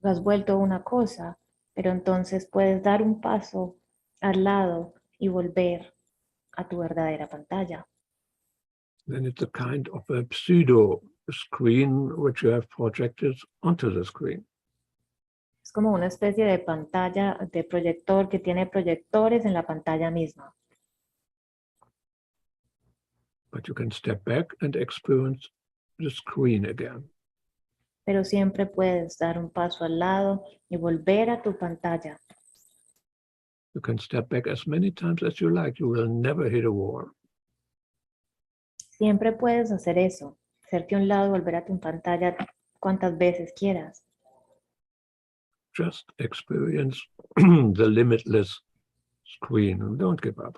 Lo has vuelto una cosa, pero entonces puedes dar un paso al lado y volver a tu verdadera pantalla. Then it's a kind of a pseudo screen which you have projected onto the screen. Es como una especie de pantalla, de proyector que tiene proyectores en la pantalla misma. But you can step back and experience the screen again. Pero siempre puedes dar un paso al lado y volver a tu pantalla. You can step back as many times as you like. You will never hit a wall. Siempre puedes hacer eso, hacerte a un lado y volver a tu pantalla cuantas veces quieras. Just experience the limitless screen and don't give up.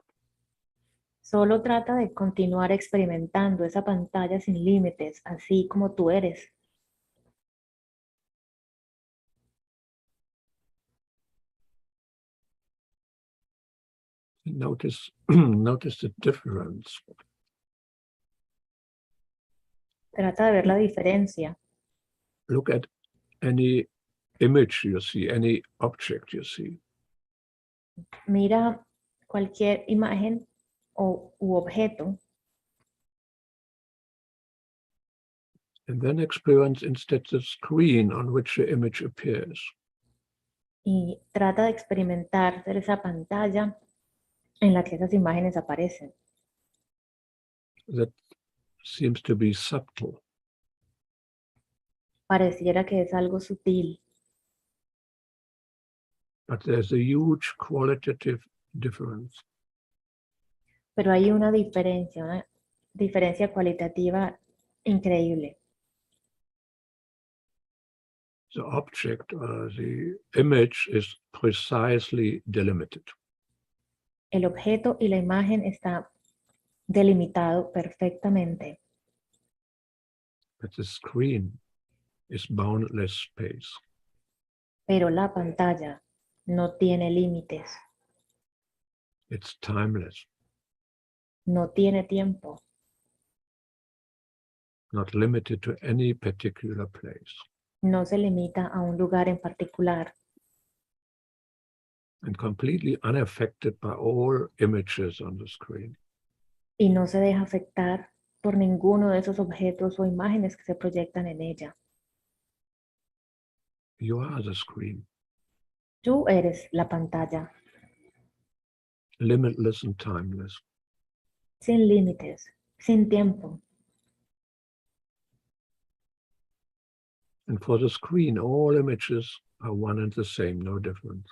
Solo trata de continuar experimentando esa pantalla sin límites, así como tú eres. Notice the difference. Trata de ver la diferencia. Look at any image you see, any object you see. Mira cualquier imagen u objeto And then experience instead the screen on which the image appears. y trata de experimentar ser esa pantalla en la que esas imágenes aparecen. That seems to be subtle. Pareciera que es algo sutil, But there's a huge qualitative difference. pero hay una diferencia cualitativa increíble. The object, the image is precisely delimited. El objeto y la imagen está delimitado perfectamente, But the screen is boundless space. pero la pantalla no tiene límites, It's timeless. no tiene tiempo. not limited to any particular place, no se limita a un lugar en particular and completely unaffected by all images on the screen. y no se deja afectar por ninguno de esos objetos o imágenes que se proyectan en ella. You are the screen, Tú eres la pantalla, limitless and timeless. sin límites, sin tiempo. And for the screen, all images are one and the same, no different.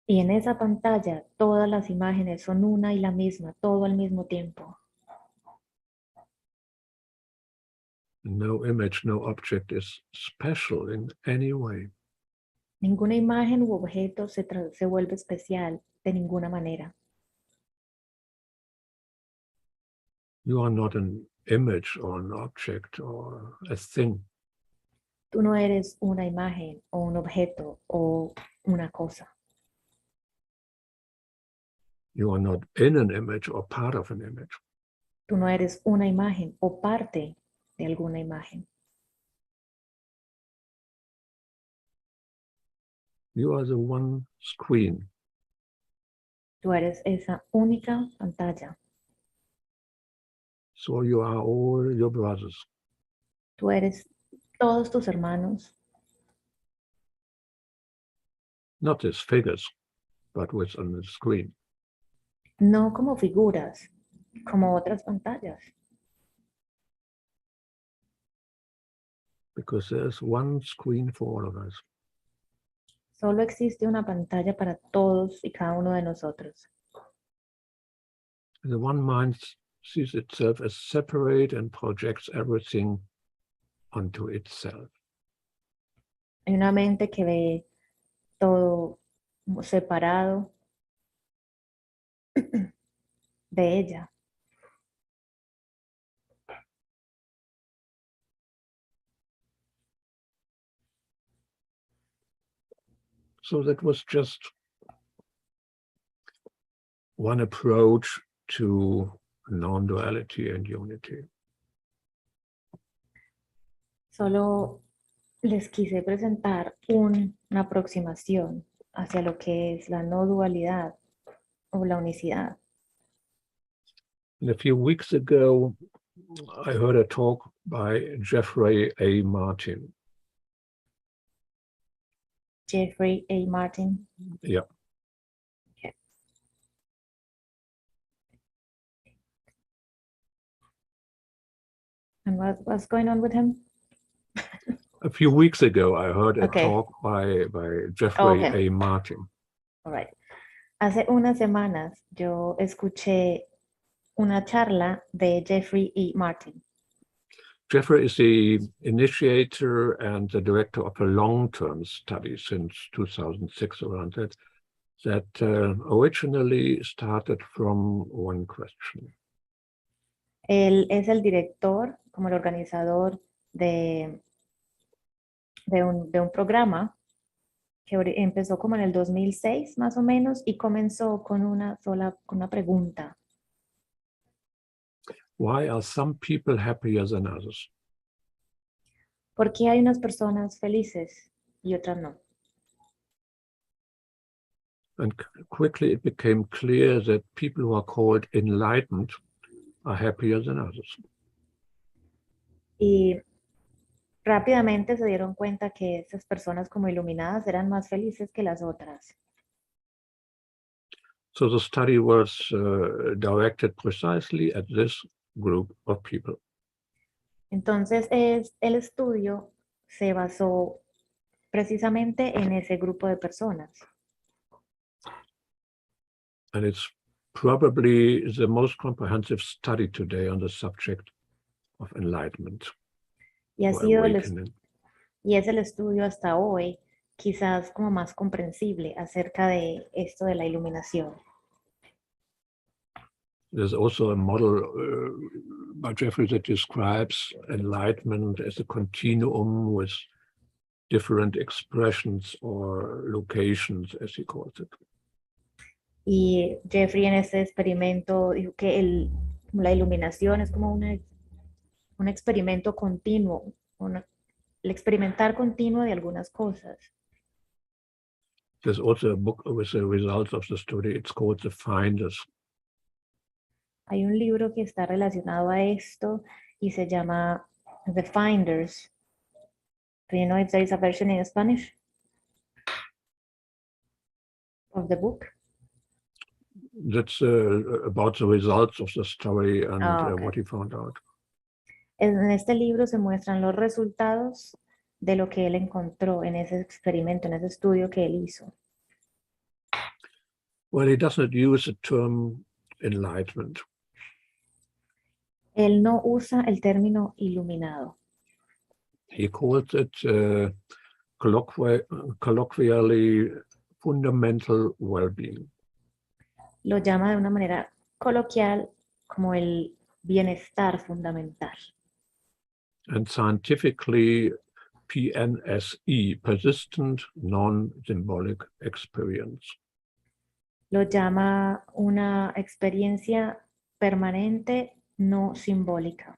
Y en esa pantalla todas las imágenes son una y la misma, todo al mismo tiempo. No image, no object is special in any way. Ninguna imagen u objeto se vuelve especial de ninguna manera. You are not an image or an object or a thing. Tú no eres una imagen o un objeto o una cosa. You are not in an image or part of an image. Tú no eres una imagen o parte de alguna imagen. You are the one screen. Tú eres esa única pantalla. So you are all your brothers. Tú eres todos tus hermanos, Not as figures, but what's on the screen. no como figuras, como otras pantallas, Because there's one screen for all of us. solo existe una pantalla para todos y cada uno de nosotros. The one mind sees itself as separate and projects everything onto itself. Hay una mente que ve todo separado de ella. So that was just one approach to non-duality and unity. Solo les quise presentar una aproximación hacia lo que es la no dualidad o la unicidad. And a few weeks ago, I heard a talk by Jeffrey A. Martin. Jeffrey A. Martin. Yeah. Okay. And what's going on with him? A few weeks ago, I heard a Okay. talk by Jeffrey Okay. A. Martin. All right. Hace unas semanas yo escuché una charla de Jeffrey E. Martin. Jeffrey is the initiator and the director of a long-term study since 2006, around that originally started from one question. Él es el director, como el organizador de un programa que empezó como en el 2006 más o menos y comenzó con una pregunta. Why are some people happier than others? ¿Por qué hay unas personas felices y otras no? And quickly it became clear that people who are called enlightened are happier than others. Y rápidamente se dieron cuenta que esas personas como iluminadas eran más felices que las otras. So the study was directed precisely at this group of people. Entonces el estudio se basó precisamente en ese grupo de personas. And it's probably the most comprehensive study today on the subject of enlightenment. Y, Awakening. y es el estudio hasta hoy quizás como más comprensible acerca de esto de la iluminación. There's also a model by Jeffrey that describes enlightenment as a continuum with different expressions or locations, as he calls it. Y Jeffrey en este experimento dijo que la iluminación es como un experimento continuo, el experimentar continuo de algunas cosas. There's also a book with the results of the study. It's called The Finders. Hay un libro que está relacionado a esto y se llama The Finders. Do you know if there is a version in Spanish of the book? That's about the results of the story and Okay. what he found out. En este libro se muestran los resultados de lo que él encontró en ese experimento, en ese estudio que él hizo. Well, he doesn't use the term enlightenment. Él no usa el término iluminado. He calls it colloquially fundamental well-being. Lo llama de una manera coloquial como el bienestar fundamental. And scientifically, PNSE, persistent non-symbolic experience. Lo llama una experiencia permanente no simbólica.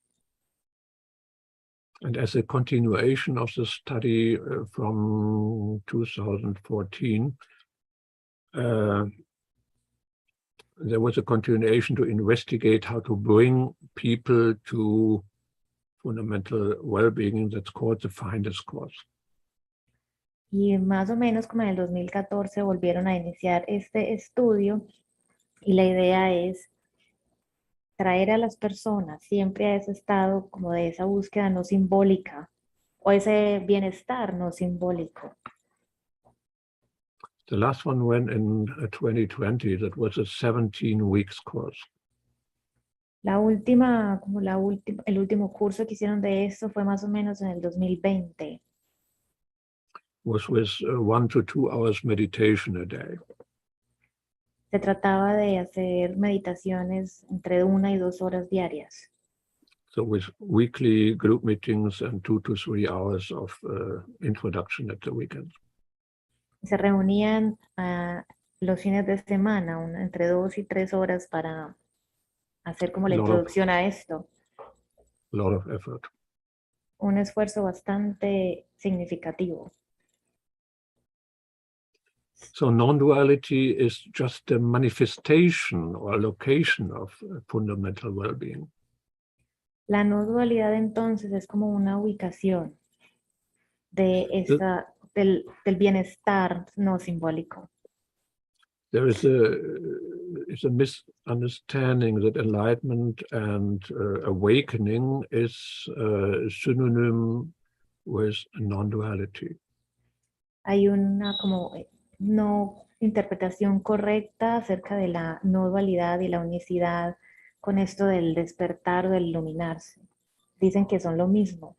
And as a continuation of the study from 2014, there was a continuation to investigate how to bring people to fundamental well-being. That's called the Finders Course. Y más o menos como en el 2014 volvieron a iniciar este estudio y la idea es traer a las personas siempre a ese estado como de esa búsqueda no simbólica o ese bienestar no simbólico. The last one went in 2020. That was a 17 weeks course. El último curso que hicieron de esto fue más o menos en el 2020. Was with 1 to 2 hours meditation a day. Se trataba de hacer meditaciones entre 1 y 2 horas diarias. So with weekly group meetings and 2 to 3 hours of introduction at the weekend. Se reunían los fines de semana, entre 2 y 3 horas para hacer como la introducción a esto. A lot of effort. Un esfuerzo bastante significativo. So non-duality is just a manifestation or location of fundamental well-being. La no dualidad entonces es como una ubicación de del bienestar no simbólico. There is a misunderstanding that enlightenment and awakening is synonym with non-duality. Hay una como no interpretación correcta acerca de la no dualidad y la unicidad con esto del despertar o del iluminarse. Dicen que son lo mismo.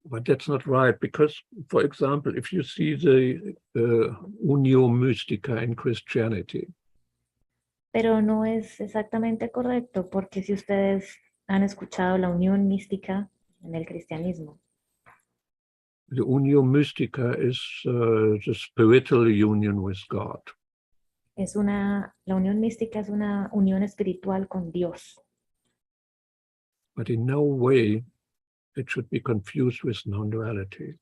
But that's not right, because, for example, if you see the Unio Mystica in Christianity. Pero no es exactamente correcto, porque si ustedes han escuchado la unión mística en el cristianismo. The Unio Mystica is the spiritual union with God. La unión mística es una unión espiritual con Dios. But in no way it should be confused with non-duality.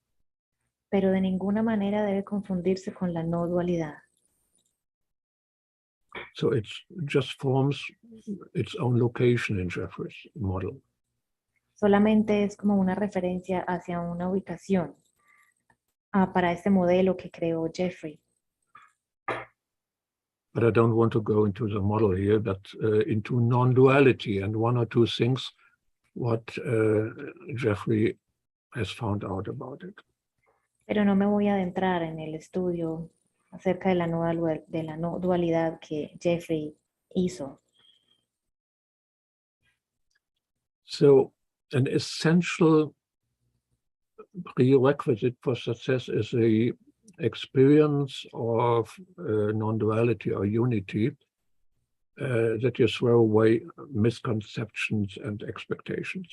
Pero de ninguna manera debe confundirse con la no dualidad. So it just forms its own location in Jeffrey's model. Solamente es como una referencia hacia una ubicación para este modelo que creó Jeffrey. But I don't want to go into the model here, but into non-duality and one or two things what Jeffrey has found out about it. Pero no me voy a adentrar en el estudio acerca de la no dualidad que Jeffrey hizo. So an essential prerequisite for success is the experience of non-duality or unity, that you throw away misconceptions and expectations.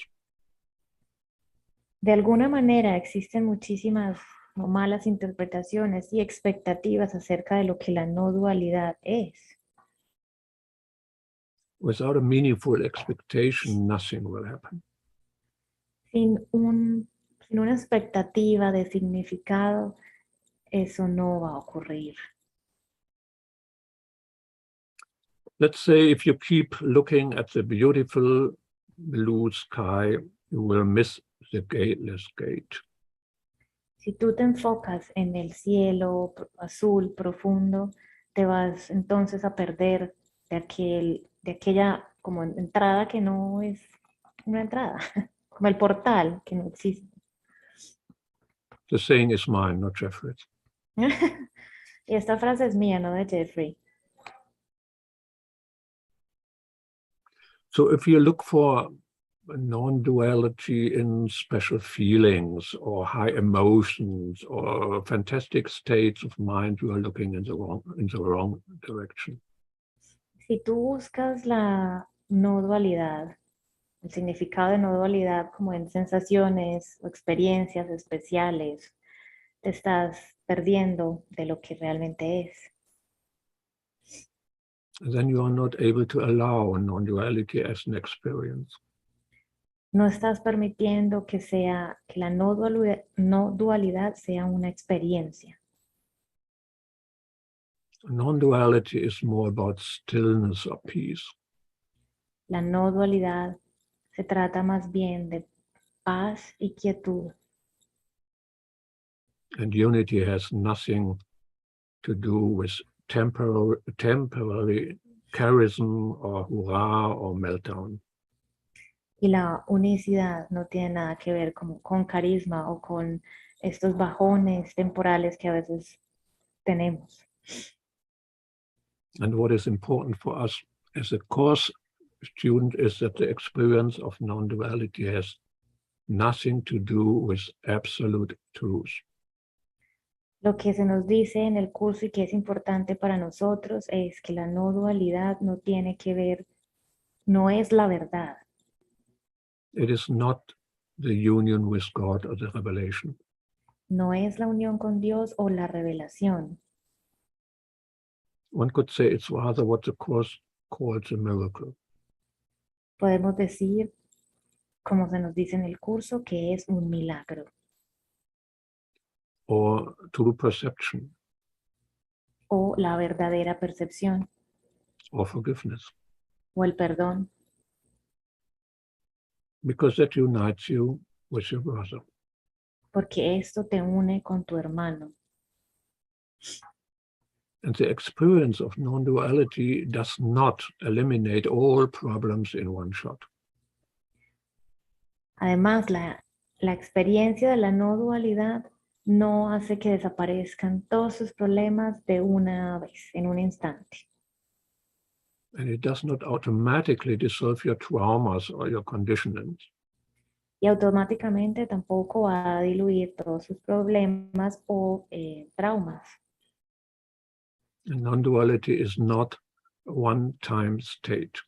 De alguna manera existen muchísimas malas interpretaciones y expectativas acerca de lo que la no dualidad es. Without a meaningful expectation, nothing will happen. Sin una expectativa de significado, eso no va a ocurrir. Let's say if you keep looking at the beautiful blue sky, you will miss the gateless gate. Si tú te enfocas en el cielo azul profundo, te vas entonces a perder de aquella como entrada que no es una entrada, como el portal que no existe. The saying is mine, not Jeffrey's. Y esta frase es mía, no de Jeffrey. So if you look for non-duality in special feelings or high emotions or fantastic states of mind, you are looking in the wrong direction. Si tú buscas la no dualidad, el significado de no dualidad como en sensaciones o experiencias especiales, te estás perdiendo de lo que realmente es. Then you are not able to allow non-duality as an experience. No estás permitiendo que la no dualidad sea una experiencia. Non-duality is more about stillness or peace. La no dualidad se trata más bien de paz y quietud. And unity has nothing to do with temporary charism or hurrah or meltdown. Y la unicidad no tiene nada que ver con carisma o con estos bajones temporales que a veces tenemos. And what is important for us as a course student is that the experience of non-duality has nothing to do with absolute truth. Lo que se nos dice en el curso y que es importante para nosotros es que la no dualidad no tiene que ver, no es la verdad. It is not the union with God or the revelation. No es la unión con Dios o la revelación. One could say it's rather what the course calls a miracle. Podemos decir, como se nos dice en el curso, que es un milagro. Or true perception. O la verdadera percepción. Or forgiveness. O el perdón. Because that unites you with your brother. Porque esto te une con tu hermano. And the experience of non-duality does not eliminate all problems in one shot. Además, la experiencia de la no dualidad no hace que desaparezcan todos sus problemas de una vez, en un instante. And it does not automatically dissolve your traumas or your conditionings. Y automáticamente tampoco va a diluir todos sus problemas o traumas. And non-duality is not a one-time state.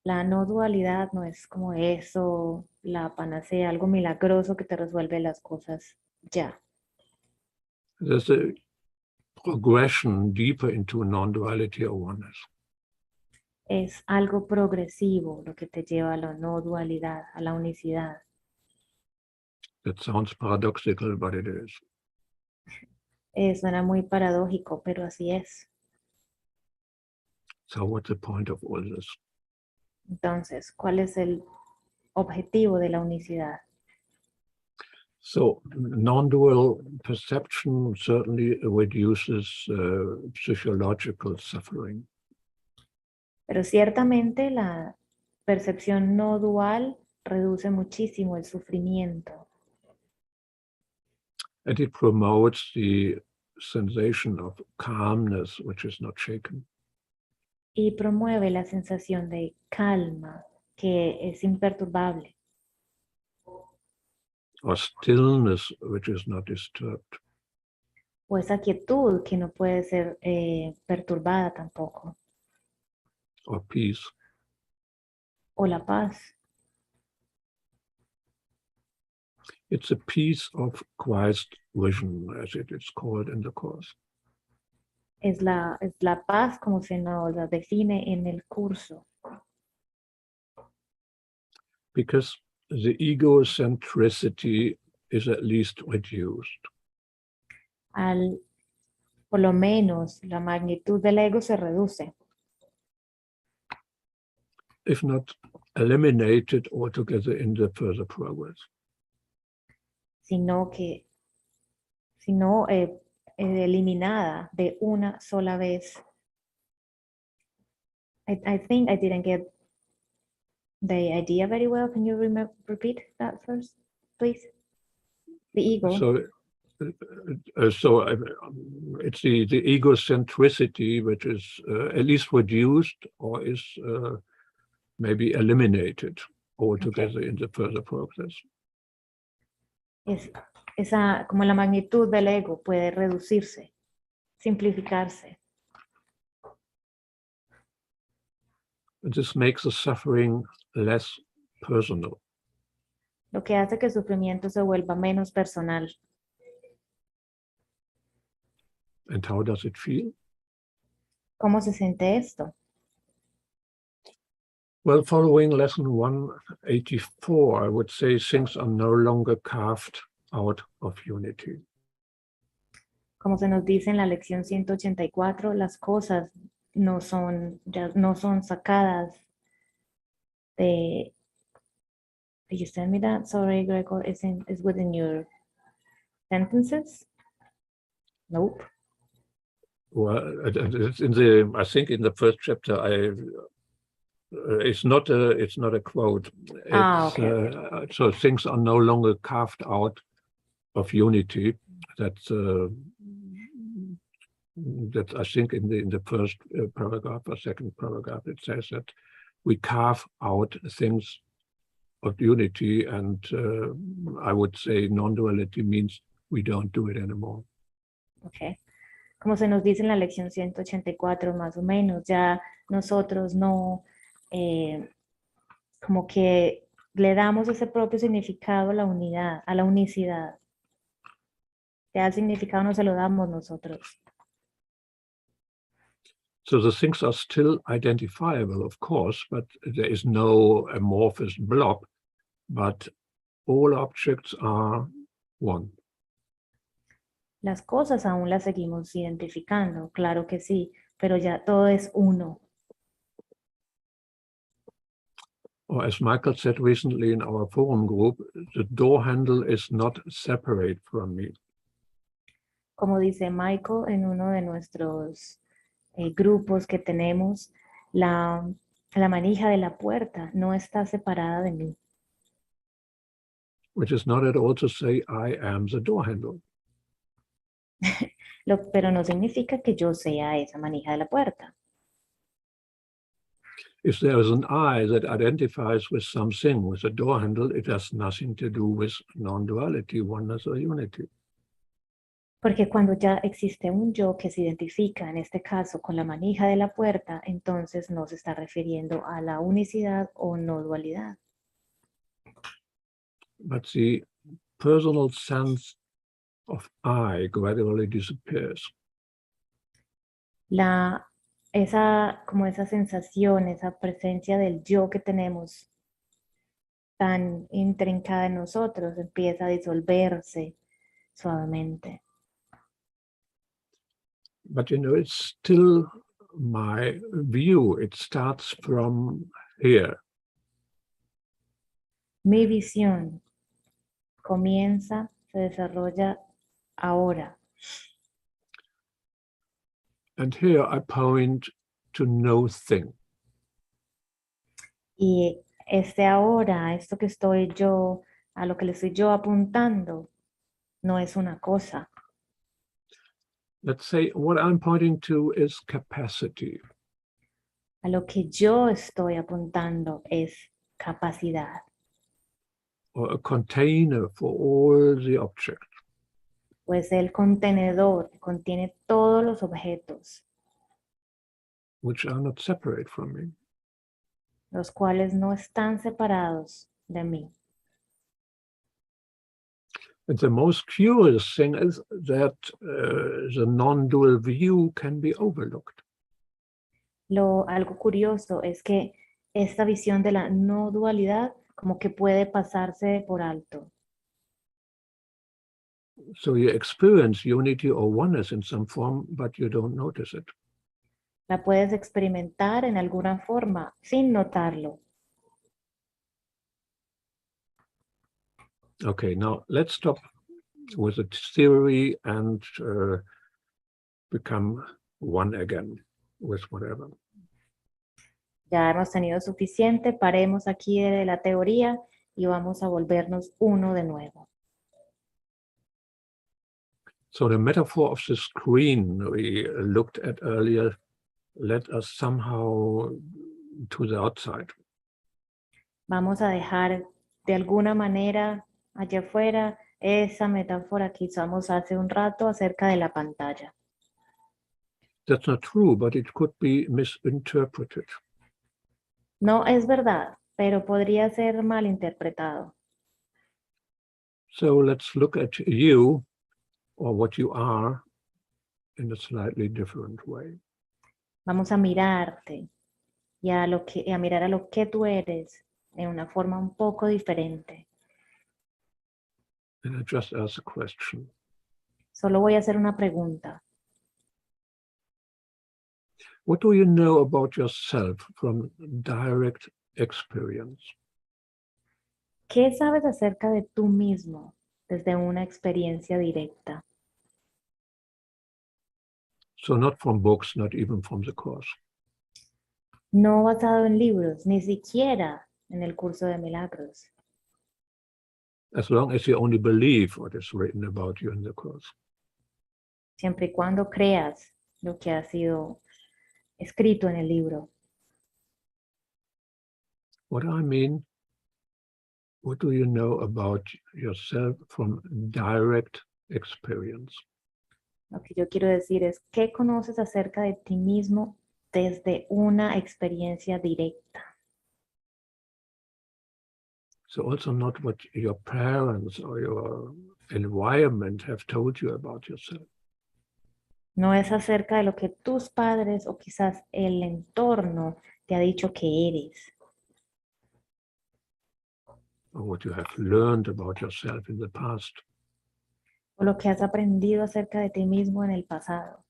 La no dualidad no es como eso, la panacea, algo milagroso que te resuelve las cosas ya. There's a progression deeper into non-duality or oneness. Es algo progresivo lo que te lleva a la no dualidad, a la unicidad. That sounds paradoxical, but it is. Suena muy paradójico, pero así es. So what's the point of all this? Entonces, ¿cuál es el objetivo de la unicidad? So non-dual perception certainly reduces psychological suffering. Pero ciertamente la percepción no dual reduce muchísimo el sufrimiento. And it promotes the sensation of calmness, which is not shaken. Y promueve la sensación de calma, que es imperturbable. Or stillness, which is not disturbed. O esa quietud que no puede ser perturbada tampoco. Or peace. O la paz. It's a piece of Christ vision, as it is called in the course. Es la paz como se nos la define en el curso. Because the egocentricity is at least reduced. Por lo menos la magnitud del ego se reduce, If not eliminated altogether in the further progress. sino eliminada de una sola vez. I think I didn't get the idea very well. Can you repeat that first, please? The ego. So it's the egocentricity which is at least reduced or is maybe eliminated altogether in the further process. Esa, como la magnitud del ego puede reducirse, simplificarse. This makes the suffering less personal. Lo que hace que el sufrimiento se vuelva menos personal. And how does it feel? ¿Cómo se siente esto? Well, following lesson 184, I would say things are no longer carved out of unity. Como se nos dice en la lección 184, las cosas no son sacadas de... Did you send me that? Sorry, Gregor, it's within your sentences? Nope. Well, it's I think in the first chapter, it's not a quote. Okay. So things are no longer carved out of unity. That I think in the first paragraph or second paragraph it says that we carve out things of unity, and I would say non-duality means we don't do it anymore. Okay. Como se nos dice en la lección 184 más o menos, ya nosotros no como que le damos ese propio significado a la unidad, a la unicidad. Ya el significado no se lo damos nosotros. So the things are still identifiable, of course, but there is no amorphous blob, but all objects are one. Las cosas aún las seguimos identificando, claro que sí, pero ya todo es uno. Or as Michael said recently in our forum group, the door handle is not separate from me. Como dice Michael en uno de nuestros grupos que tenemos, la manija de la puerta no está separada de mí. Which is not at all to say I am the door handle. Pero no significa que yo sea esa manija de la puerta. If there is an I that identifies with something, with a door handle, it has nothing to do with non-duality, oneness or unity. Porque cuando ya existe un yo que se identifica, en este caso, con la manija de la puerta, entonces no se está refiriendo a la unicidad o no dualidad. But the personal sense of I gradually disappears. Esa sensación, esa presencia del yo que tenemos tan intrincada en nosotros, empieza a disolverse suavemente. But it's still my view. It starts from here. Mi visión se desarrolla ahora. And here I point to no thing. Y ahora, esto que estoy yo, a lo que le estoy yo apuntando, no es una cosa. Let's say what I'm pointing to is capacity. A lo que yo estoy apuntando es capacidad. Or a container for all the objects. Pues el contenedor contiene todos los objetos, which are not separate from me. los cuales no están separados de mí. And the most curious thing is that the non-dual view can be overlooked. Algo curioso es que esta visión de la no dualidad como que puede pasarse por alto. So you experience unity or oneness in some form, but you don't notice it. La puedes experimentar en alguna forma sin notarlo. Okay, now let's stop with the theory and become one again with whatever. Ya hemos tenido suficiente, paremos aquí de la teoría y vamos a volvernos uno de nuevo. So the metaphor of the screen we looked at earlier led us somehow to the outside. Vamos a dejar de alguna manera allá afuera esa metáfora que usamos hace un rato acerca de la pantalla. That's not true, but it could be misinterpreted. No es verdad, pero podría ser malinterpretado. So let's look at you or what you are in a slightly different way. Vamos a mirarte y a mirar a lo que tú eres en una forma un poco diferente. And I just ask a question. Solo voy a hacer una pregunta. What do you know about yourself from direct experience? ¿Qué sabes acerca de tú mismo desde una experiencia directa? So not from books, not even from the course. No basado en libros, ni siquiera en el curso de milagros. As long as you only believe what is written about you in the course. Siempre y cuando creas lo que ha sido escrito en el libro. What I mean, what do you know about yourself from direct experience? Lo que yo quiero decir es, ¿qué conoces acerca de ti mismo desde una experiencia directa? So also not what your parents or your environment have told you about yourself. No es acerca de lo que tus padres o quizás el entorno te ha dicho que eres. Or what you have learned about yourself in the past. O lo que has aprendido acerca de ti mismo en el pasado.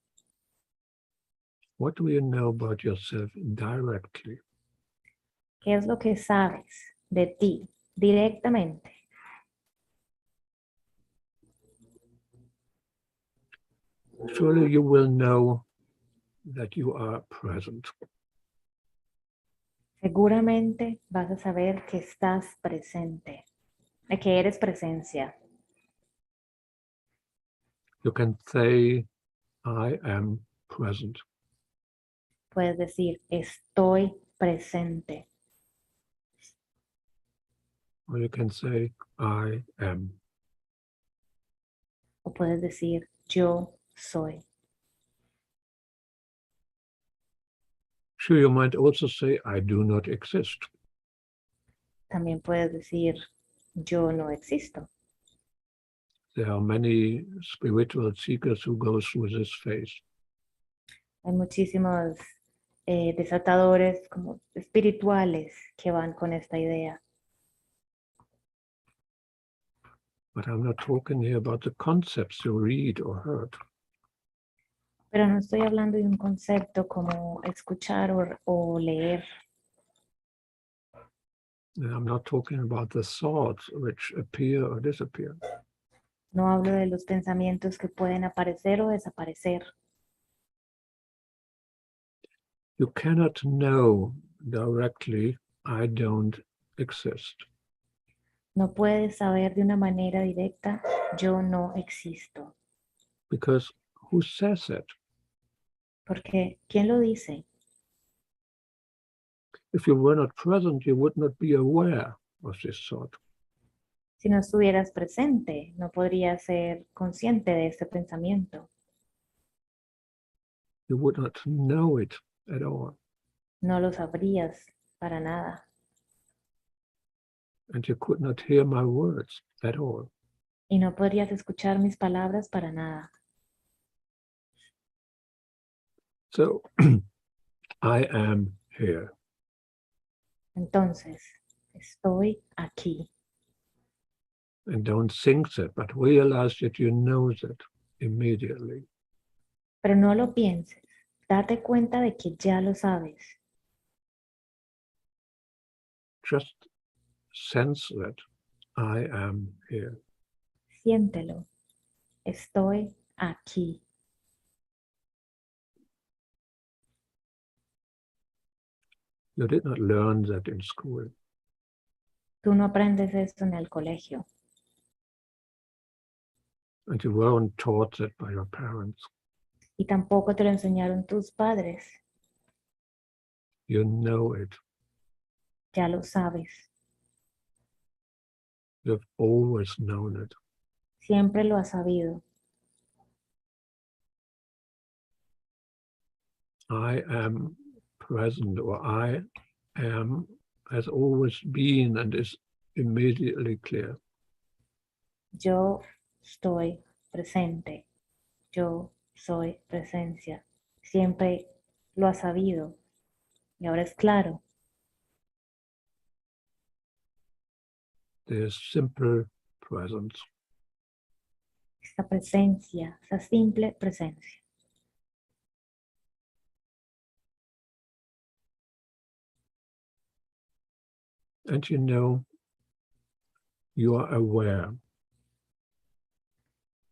What do you know about yourself directly? ¿Qué es lo que sabes de ti directamente? Surely you will know that you are present. Seguramente vas a saber que estás presente, de que eres presencia. You can say, I am present. Puedes decir, estoy presente. Or you can say, I am. O puedes decir, yo soy. Sure, you might also say, I do not exist. También puedes decir, yo no existo. There are many spiritual seekers who go through this phase. Hay muchísimos desatadores como espirituales que van con esta idea. But I'm not talking here about the concepts you read or heard. Pero no estoy hablando de un concepto como escuchar o leer. And I'm not talking about the thoughts which appear or disappear. No hablo de los pensamientos que pueden aparecer o desaparecer. You cannot know directly, I don't exist. No puedes saber de una manera directa, yo no existo. Because who says it? Porque, ¿quién lo dice? If you were not present, you would not be aware of this thought. Si no estuvieras presente, no podrías ser consciente de este pensamiento. You would not know it at all. No lo sabrías para nada. And you could not hear my words at all. Y no podrías escuchar mis palabras para nada. So I am here. Entonces, Estoy aquí. And don't think that, but realize that you know that immediately. Pero no lo pienses. Date cuenta de que ya lo sabes. Just sense that I am here. Siéntelo. Estoy aquí. You did not learn that in school. Tú no aprendes esto en el colegio. And you weren't taught that by your parents. Y tampoco te lo enseñaron tus padres. You know it. Ya lo sabes. You've always known it. Siempre lo has sabido. I am present, or I am has always been and is immediately clear. Yo estoy presente. Yo soy presencia. Siempre lo has sabido. Y ahora es claro. There's simple presence. Esta presencia, esa simple presencia. And you know, you are aware.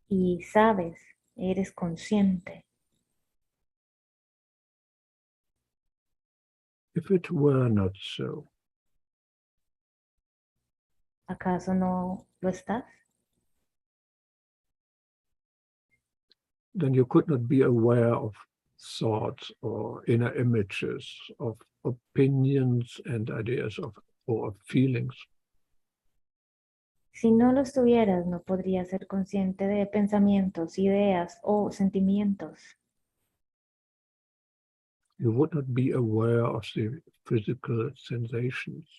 Y sabes, eres consciente. If it were not so, ¿Acaso no lo estás? then you could not be aware of thoughts or inner images, of opinions and ideas or of feelings. Si no lo estuvieras, no podrías ser consciente de pensamientos, ideas o sentimientos. You would not be aware of the physical sensations.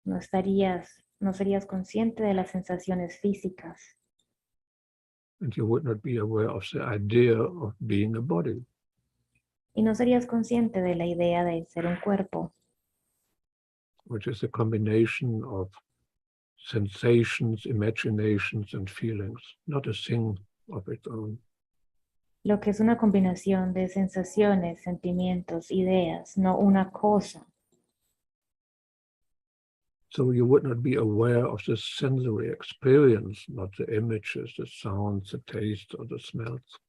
No serías consciente de las sensaciones físicas. And you would not be aware of the idea of being a body. Y no serías consciente de la idea de ser un cuerpo, Which is a combination of sensations, imaginations, and feelings, not a thing of its own. lo que es una combinación de sensaciones, sentimientos, ideas, no una cosa. So you would not be aware of the sensory experience, not the images, the sounds, the taste, or the smells.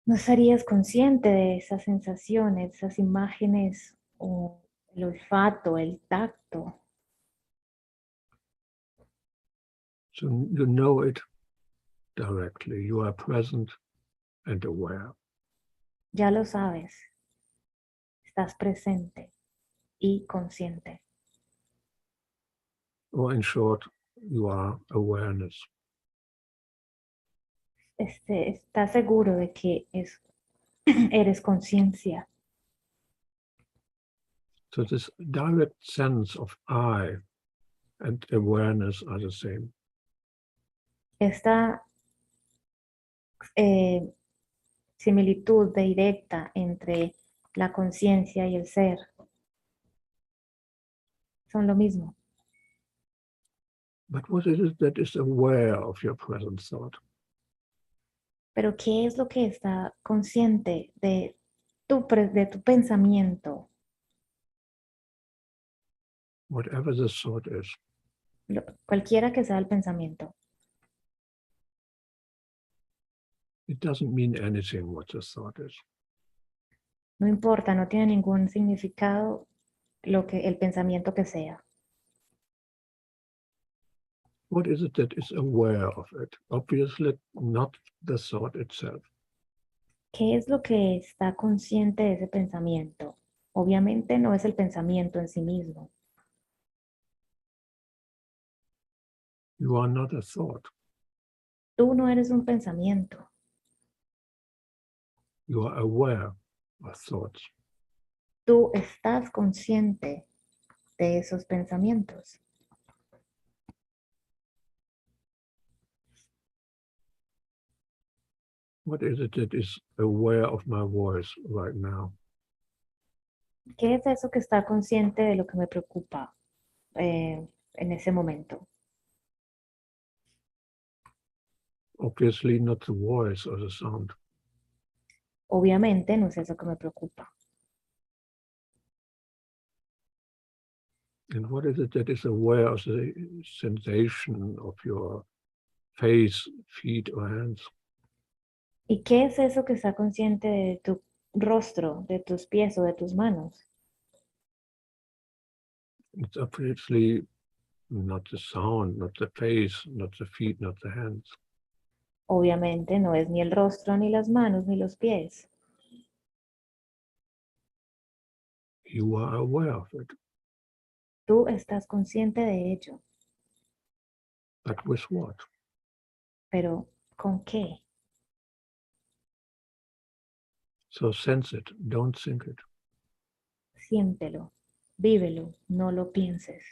No serías consciente de esas sensaciones, esas imágenes, o el olfato, el tacto. So you know it directly. You are present and aware. Ya lo sabes. Estás presente y consciente. Or in short, you are awareness. Estás seguro de que eres conciencia. So this direct sense of I and awareness are the same. Esta similitud directa entre la conciencia y el ser son lo mismo. But what is it that is aware of your present thought? Pero ¿qué es lo que está consciente de tu pensamiento? Whatever the thought is, Cualquiera que sea el pensamiento. it doesn't mean anything what the thought is. No importa, no tiene ningún significado el pensamiento que sea. What is it that is aware of it? Obviously not the thought itself. ¿Qué es lo que está consciente de ese pensamiento? Obviamente no es el pensamiento en sí mismo. You are not a thought. Tú no eres un pensamiento. You are aware of thoughts. Tú estás consciente de esos pensamientos. What is it that is aware of my voice right now? ¿Qué es eso que está consciente de lo que me preocupa en ese momento. Obviously not the voice or the sound. Obviamente no es eso que me preocupa. And what is it that is aware of the sensation of your face, feet, or hands? ¿Y qué es eso que está consciente de tu rostro, de tus pies o de tus manos? It's obviously not the sound, not the face, not the feet, not the hands. Obviamente no es ni el rostro, ni las manos, ni los pies. You are aware of it. Tú estás consciente de ello. But with what? Pero ¿con qué? So sense it, don't think it. Siéntelo, vívelo, no lo pienses.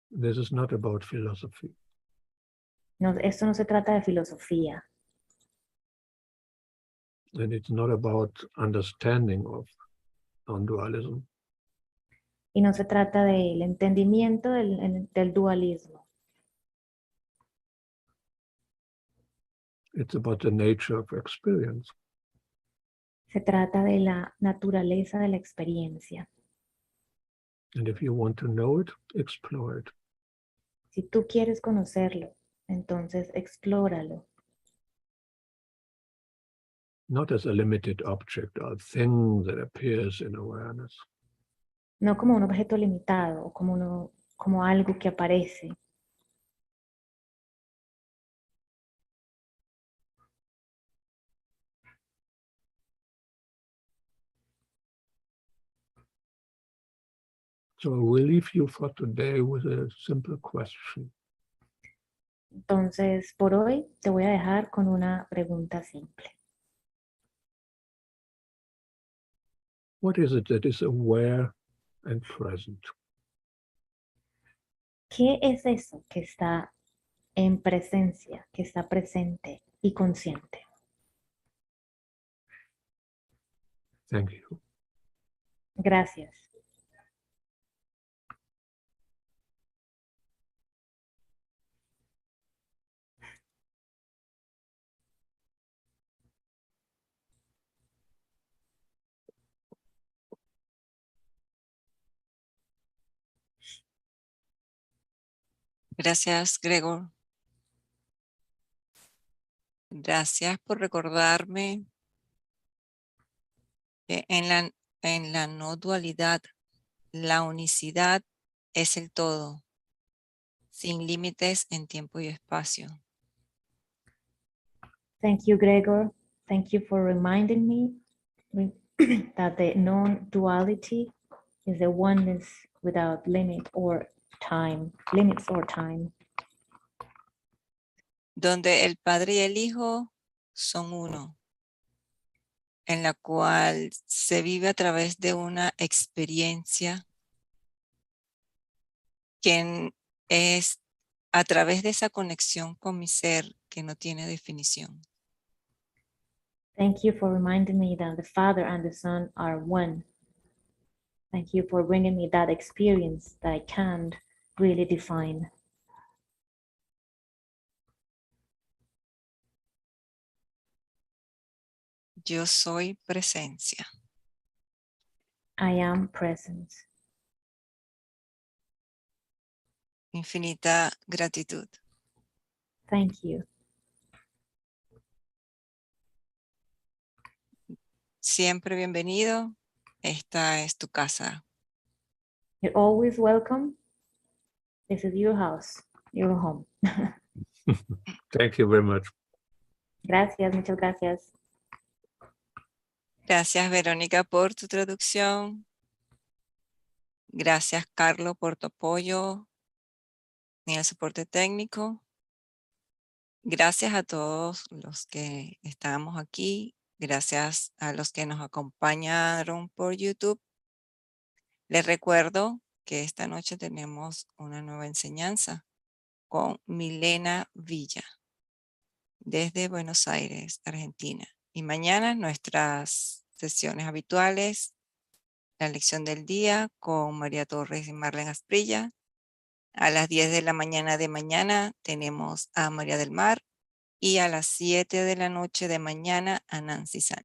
This is not about philosophy. No, esto no se trata de filosofía And it's not about understanding of non-dualism. y no se trata del entendimiento del dualismo. It's about the nature of experience. Se trata de la naturaleza de la experiencia. And if you want to know it, explore it. Si tú quieres conocerlo, entonces explóralo. Not as a limited object or thing that appears in awareness. No como un objeto limitado o como algo que aparece. So I will leave you for today with a simple question. Entonces, por hoy te voy a dejar con una pregunta simple. What is it that is aware and present? ¿Qué es eso que está en presencia, que está presente y consciente? Thank you. Gracias. Gracias, Gregor. Gracias por recordarme que en la no dualidad, la unicidad es el todo, sin límites en tiempo y espacio. Thank you, Gregor. Thank you for reminding me that the non-duality is the oneness without limits or time. Donde el Padre y el Hijo son uno, en la cual se vive a través de una experiencia que es a través de esa conexión con mi ser que no tiene definición. Thank you for reminding me that the Father and the Son are one. Thank you for bringing me that experience that I can't really define. Yo soy presencia. I am present. Infinita gratitud. Thank you. Siempre bienvenido. Esta es tu casa. You're always welcome. This is your house, your home. Thank you very much. Gracias, muchas gracias. Gracias, Verónica, por tu traducción. Gracias, Carlos, por tu apoyo en el soporte técnico. Gracias a todos los que estamos aquí. Gracias a los que nos acompañaron por YouTube. Les recuerdo que esta noche tenemos una nueva enseñanza con Milena Villa desde Buenos Aires, Argentina. Y mañana nuestras sesiones habituales la lección del día con María Torres y Marlene Asprilla. A las 10 de la mañana tenemos a María del Mar y a las 7 de la noche de mañana a Nancy Sánchez.